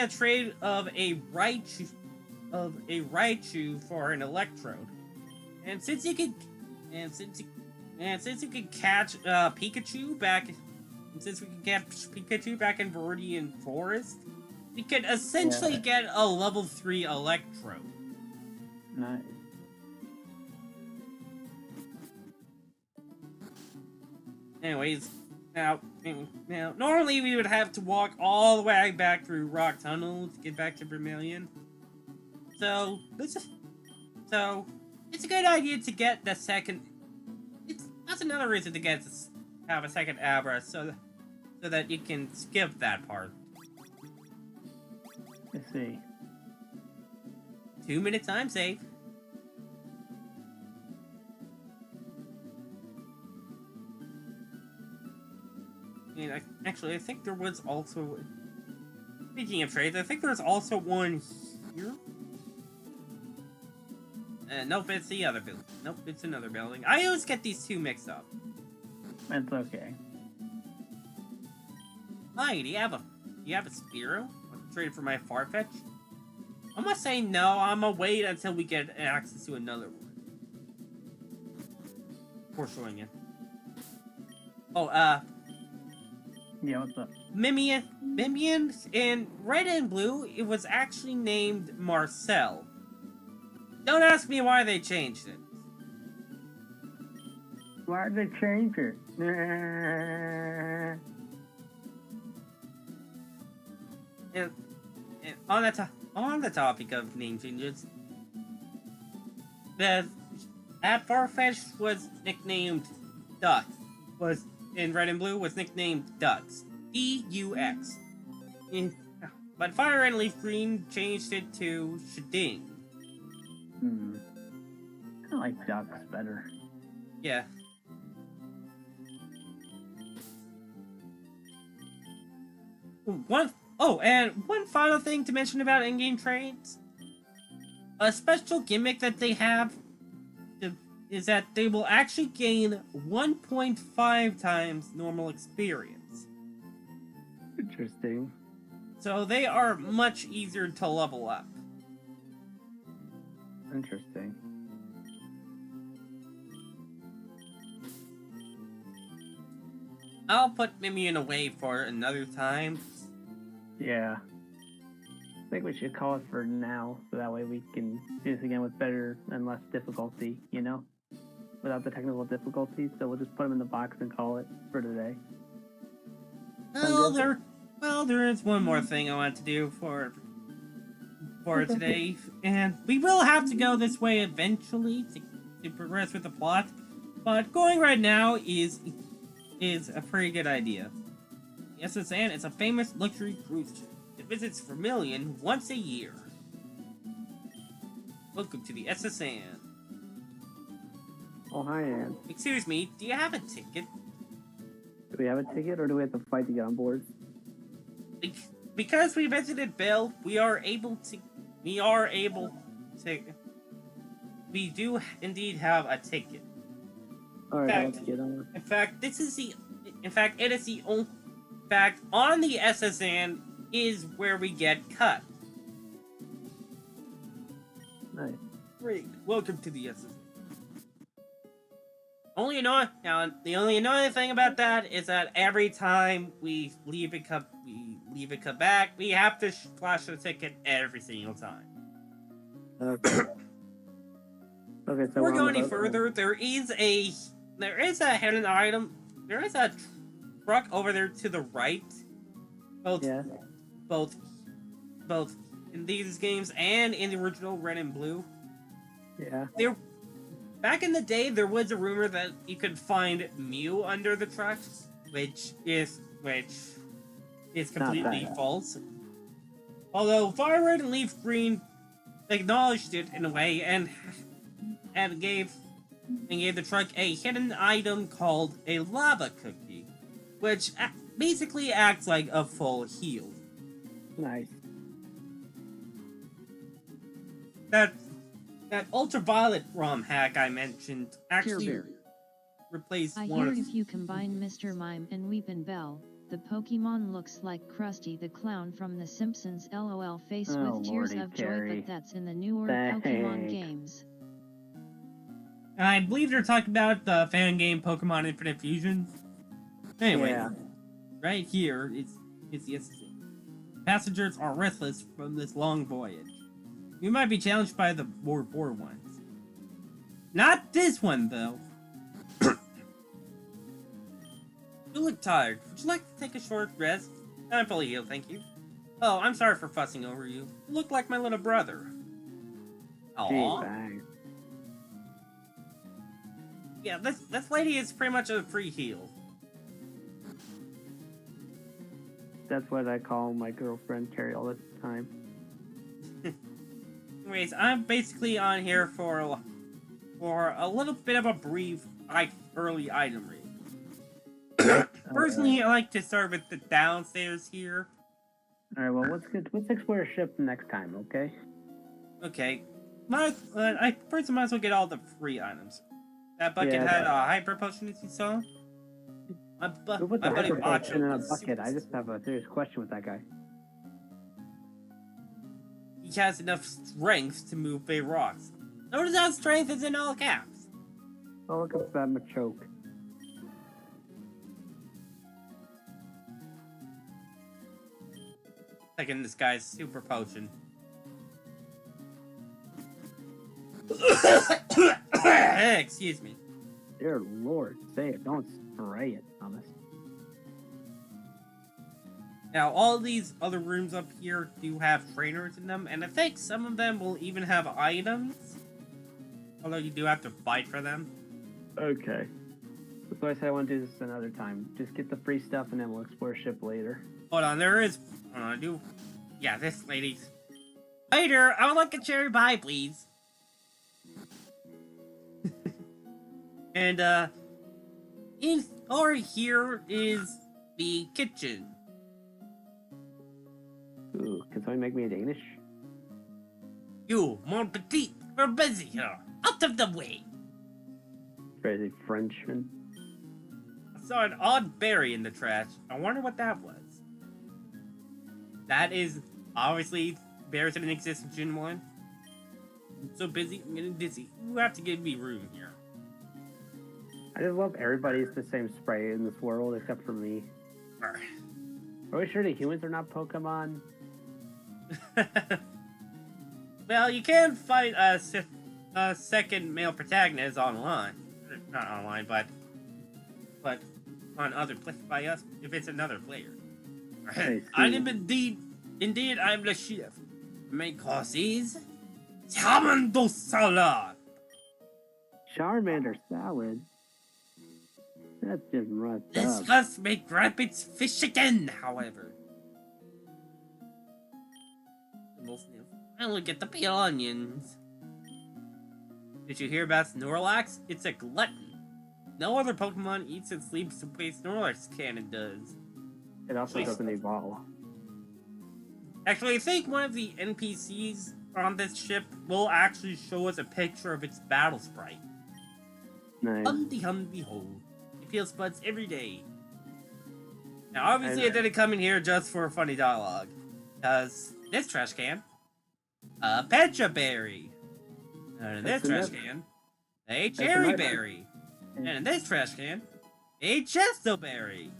trade of a Raichu for an Electrode. And since you can catch Pikachu back, since we can catch Pikachu back in Viridian Forest, we could essentially Yeah. get a level 3 Electro. Nice. Anyways, now, normally we would have to walk all the way back through Rock Tunnel to get back to Vermilion. So, it's a good idea to get the second. That's another reason to have a second Abra, so that you can skip that part. Let's see. 2-minute time save. And I think there was also. Speaking of trades, I think there's also one here. Nope, it's the other building. Nope, it's another building. I always get these two mixed up. That's okay. Hi, do you have a Spearow? Traded for my Farfetch? I'm gonna say no. I'm gonna wait until we get access to another one. Before showing you. Oh, Yeah, what's up? Mimian in Red and Blue, it was actually named Marcel. Don't ask me why they changed it. Why'd they change it? And on the topic of name changes, at Farfetch was nicknamed Dux. Was in Red and Blue was nicknamed Dux. D-U-X. But Fire and Leaf Green changed it to Shading. I like ducks better. Yeah. And one final thing to mention about in-game trades. A special gimmick that they have is that they will actually gain 1.5 times normal experience. Interesting. So they are much easier to level up. Interesting. I'll put Mimian away for another time. Yeah. I think we should call it for now, so that way we can do this again with better and less difficulty, you know? Without the technical difficulties, so we'll just put them in the box and call it for today. There is one more thing I want to do for today, and we will have to go this way eventually to progress with the plot, but going right now is a pretty good idea. The SSN is a famous luxury cruise ship that visits Vermilion once a year. Welcome to the SSN. Oh, hi, Ann. Excuse me, do you have a ticket? Do we have a ticket, or do we have to fight to get on board? Because we visited Bill, we do indeed have a ticket. Alright, let's get on. In fact, on the SSN is where we get cut. Nice. Great. Welcome to the SSN. The only annoying thing about that is that every time we leave it come back, we have to flash the ticket every single time. Okay. Okay, so Before we go on any the boat. further, there is a hidden item. There is a truck over there to the right. Both in these games and in the original Red and Blue. Yeah. Back in the day, there was a rumor that you could find Mew under the truck, which is completely false. Although FireRed and Leaf Green acknowledged it in a way and gave the truck a hidden item called a lava cookie, which basically acts like a full heal. Nice. That ultraviolet ROM hack I mentioned actually Care Bear. replaced I one hear of... if you combine Mr. Mime and Weepin' Bell, the Pokemon looks like Krusty the Clown from The Simpsons. LOL face Oh, with tears Lordy, of joy, Terry. but that's in the newer Thanks. Pokemon games. And I believe they're talking about the fan game Pokemon Infinite Fusion. Anyway, Yeah. right here, it's the SSN. Passengers are restless from this long voyage. You might be challenged by the more bored ones. Not this one, though. You look tired. Would you like to take a short rest? I'm fully healed, thank you. Oh, I'm sorry for fussing over you. You look like my little brother. Aww. Jeez, Yeah, this lady is pretty much a free heal. that's what I call my girlfriend Carrie all the time. Anyways, I'm basically on here for a little bit of a brief, early item read. Personally, I like to start with the downstairs here. Alright, well, let's explore a ship next time, okay? Okay. I first might as well get all the free items. That bucket Yeah, had a hyper potion, as you saw. Who put the buddy hyper potion in a is bucket? super- I just have a serious question with that guy. He has enough strength to move big rocks. Notice how strength is in all caps. Oh, look at that Machoke. Taking this guy's super potion. Excuse me. Dear Lord, say it, don't spray it, Thomas. Now, all these other rooms up here do have trainers in them, and I think some of them will even have items. Although you do have to fight for them. Okay. That's why I said I want to do this another time. Just get the free stuff and then we'll explore ship later. Hold on, there is... Hold on, I do... Yeah, this lady's... Waiter, I would like a cherry pie, please. And, over here is the kitchen. Ooh, can somebody make me a Danish? You, mon petit, we're busy here. Out of the way. Crazy Frenchman. I saw an odd berry in the trash. I wonder what that was. That is, obviously, berries didn't exist in Gen 1. I'm so busy, I'm getting dizzy. You have to give me room here. I just love everybody's the same spray in this world except for me. Alright. Are we sure the humans are not Pokemon? Well, you can fight a second male protagonist online. Not online, but on other by us if it's another player. I I see. am indeed I'm the chef. My course is Diamondsteelix salad. Charmander salad? That's just roughed This up. must make rabbits fish again, however. I only get the peel onions. Did you hear about Snorlax? It's a glutton. No other Pokemon eats and sleeps the way Snorlax cannon does. It also doesn't evolve. Actually, I think one of the NPCs on this ship will actually show us a picture of its battle sprite. Nice. Humdy ho. It feels buds every day. Now, obviously, I didn't come in here just for funny dialogue. Because this trash can, a Petra berry. And in this trash can, a cherry berry. And in this trash can, a chesto berry.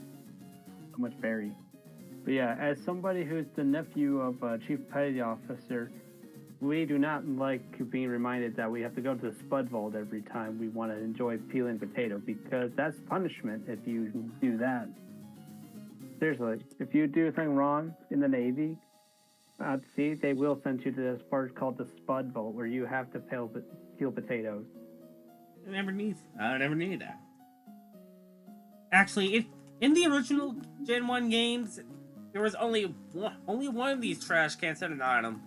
So much berry. But yeah, as somebody who's the nephew of Chief Petty Officer, we do not like being reminded that we have to go to the Spud Vault every time we want to enjoy peeling potato, because that's punishment if you do that. Seriously, if you do something wrong in the Navy, at sea, they will send you to this part called the Spud Vault, where you have to peel potatoes. I never need that. Actually, in the original Gen 1 games, there was only one of these trash cans at an item,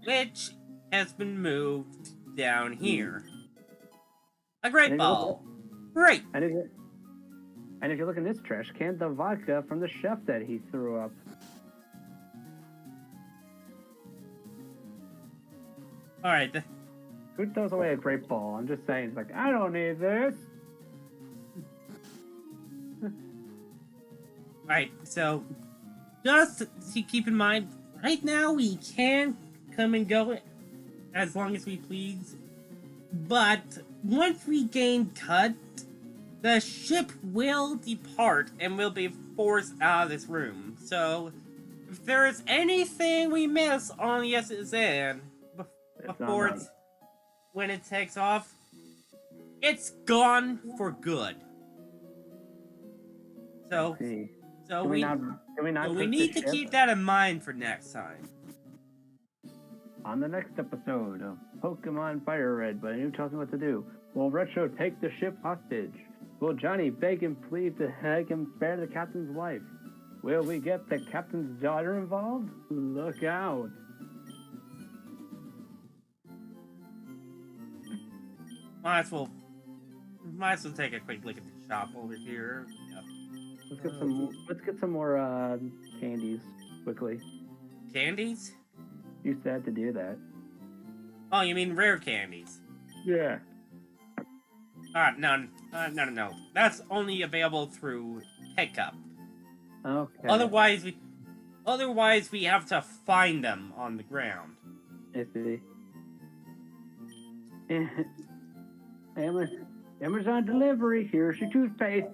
which has been moved down here. A great ball. Great. And if you look in this trash can, the vodka from the chef that he threw up. Alright, Who throws away a great ball? I'm just saying, it's like, I don't need this. Alright, so just to keep in mind, right now we can come and go as long as we please, but once we gain cut, the ship will depart and will be forced out of this room. So if there is anything we miss on the SSN before it's when it takes off, it's gone for good. So, See. so Can we not need to keep that in mind for next time. On the next episode of Pokemon FireRed, but I knew talking what to do. Will Retro take the ship hostage? Will Johnny beg and plead to beg him spare the captain's life? Will we get the captain's daughter involved? Look out. Might as well take a quick look at the shop over here. Yep. Let's get some more candies quickly. Candies? You said to do that. Oh, you mean rare candies? Yeah. No. That's only available through Pickup. Okay. Otherwise we have to find them on the ground. I see. Amazon delivery. Here's your toothpaste.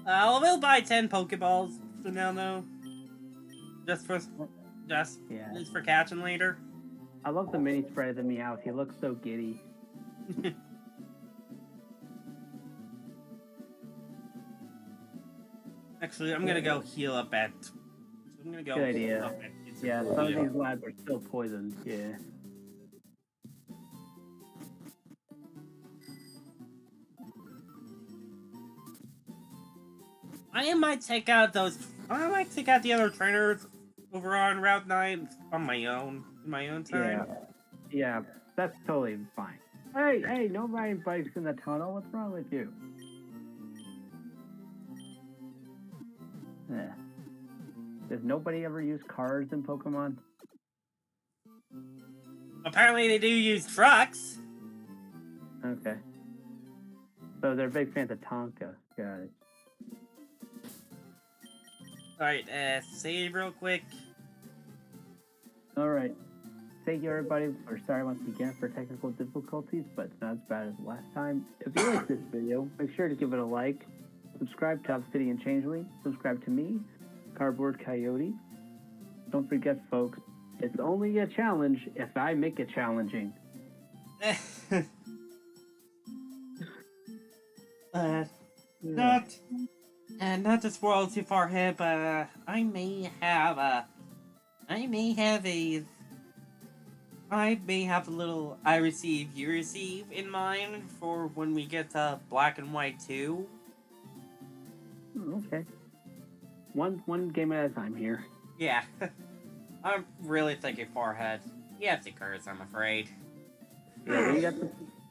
We'll buy 10 Pokeballs for now, though. Just for catching later. I love the mini spray of the Meowth. He looks so giddy. Actually, I'm gonna go heal up at. I'm gonna go. Good idea. Heal up at Yeah, some of these labs are still poisoned. Yeah. I might take out the other trainers over on Route 9 on my own, in my own time. Yeah, that's totally fine. Hey, no riding bikes in the tunnel. What's wrong with you? Yeah. Does nobody ever use cars in Pokemon? Apparently they do use trucks. Okay. So they're big fans of Tonka. Got it. Alright, save real quick. Alright. Thank you everybody. We're sorry once again for technical difficulties, but it's not as bad as last time. If you like this video, make sure to give it a like. Subscribe to Obsidian Changeling. Subscribe to me, Cardboard Coyote. Don't forget, folks, it's only a challenge if I make it challenging. Not to spoil too far ahead, but I may have a little I receive, you receive in mind for when we get to Black and White 2. Okay. One game at a time here. Yeah. I'm really thinking far ahead. You have to curse, I'm afraid. Yeah, we got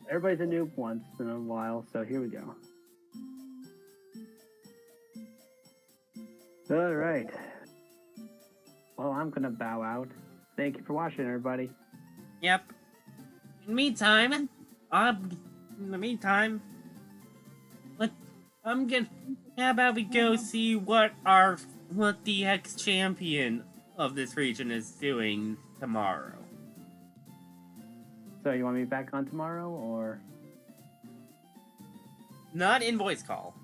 everybody's a noob once in a while, so here we go. Alright. Well, I'm gonna bow out. Thank you for watching, everybody. Yep. In the meantime, how about we go see what the ex-champion of this region is doing tomorrow? So you want me back on tomorrow, or? Not in voice call.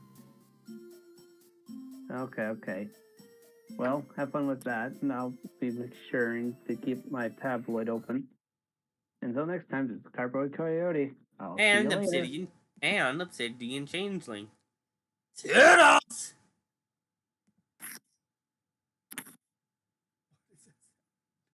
Okay. Well, have fun with that, and I'll be sure to keep my tabloid open. Until next time, this is Cardboard Coyote. I'll see you later. Obsidian Changeling. Toodles!